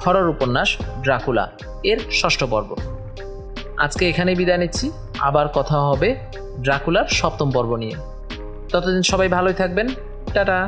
হরর উপন্যাস ড্রাকুলা এর 6ষ্ঠ পর্ব। আজকে এখানেই বিদায় নিচ্ছি। আবার কথা হবে ড্রাকুলার 7ম পর্ব নিয়ে। ততদিন সবাই ভালোই থাকবেন। টাটা।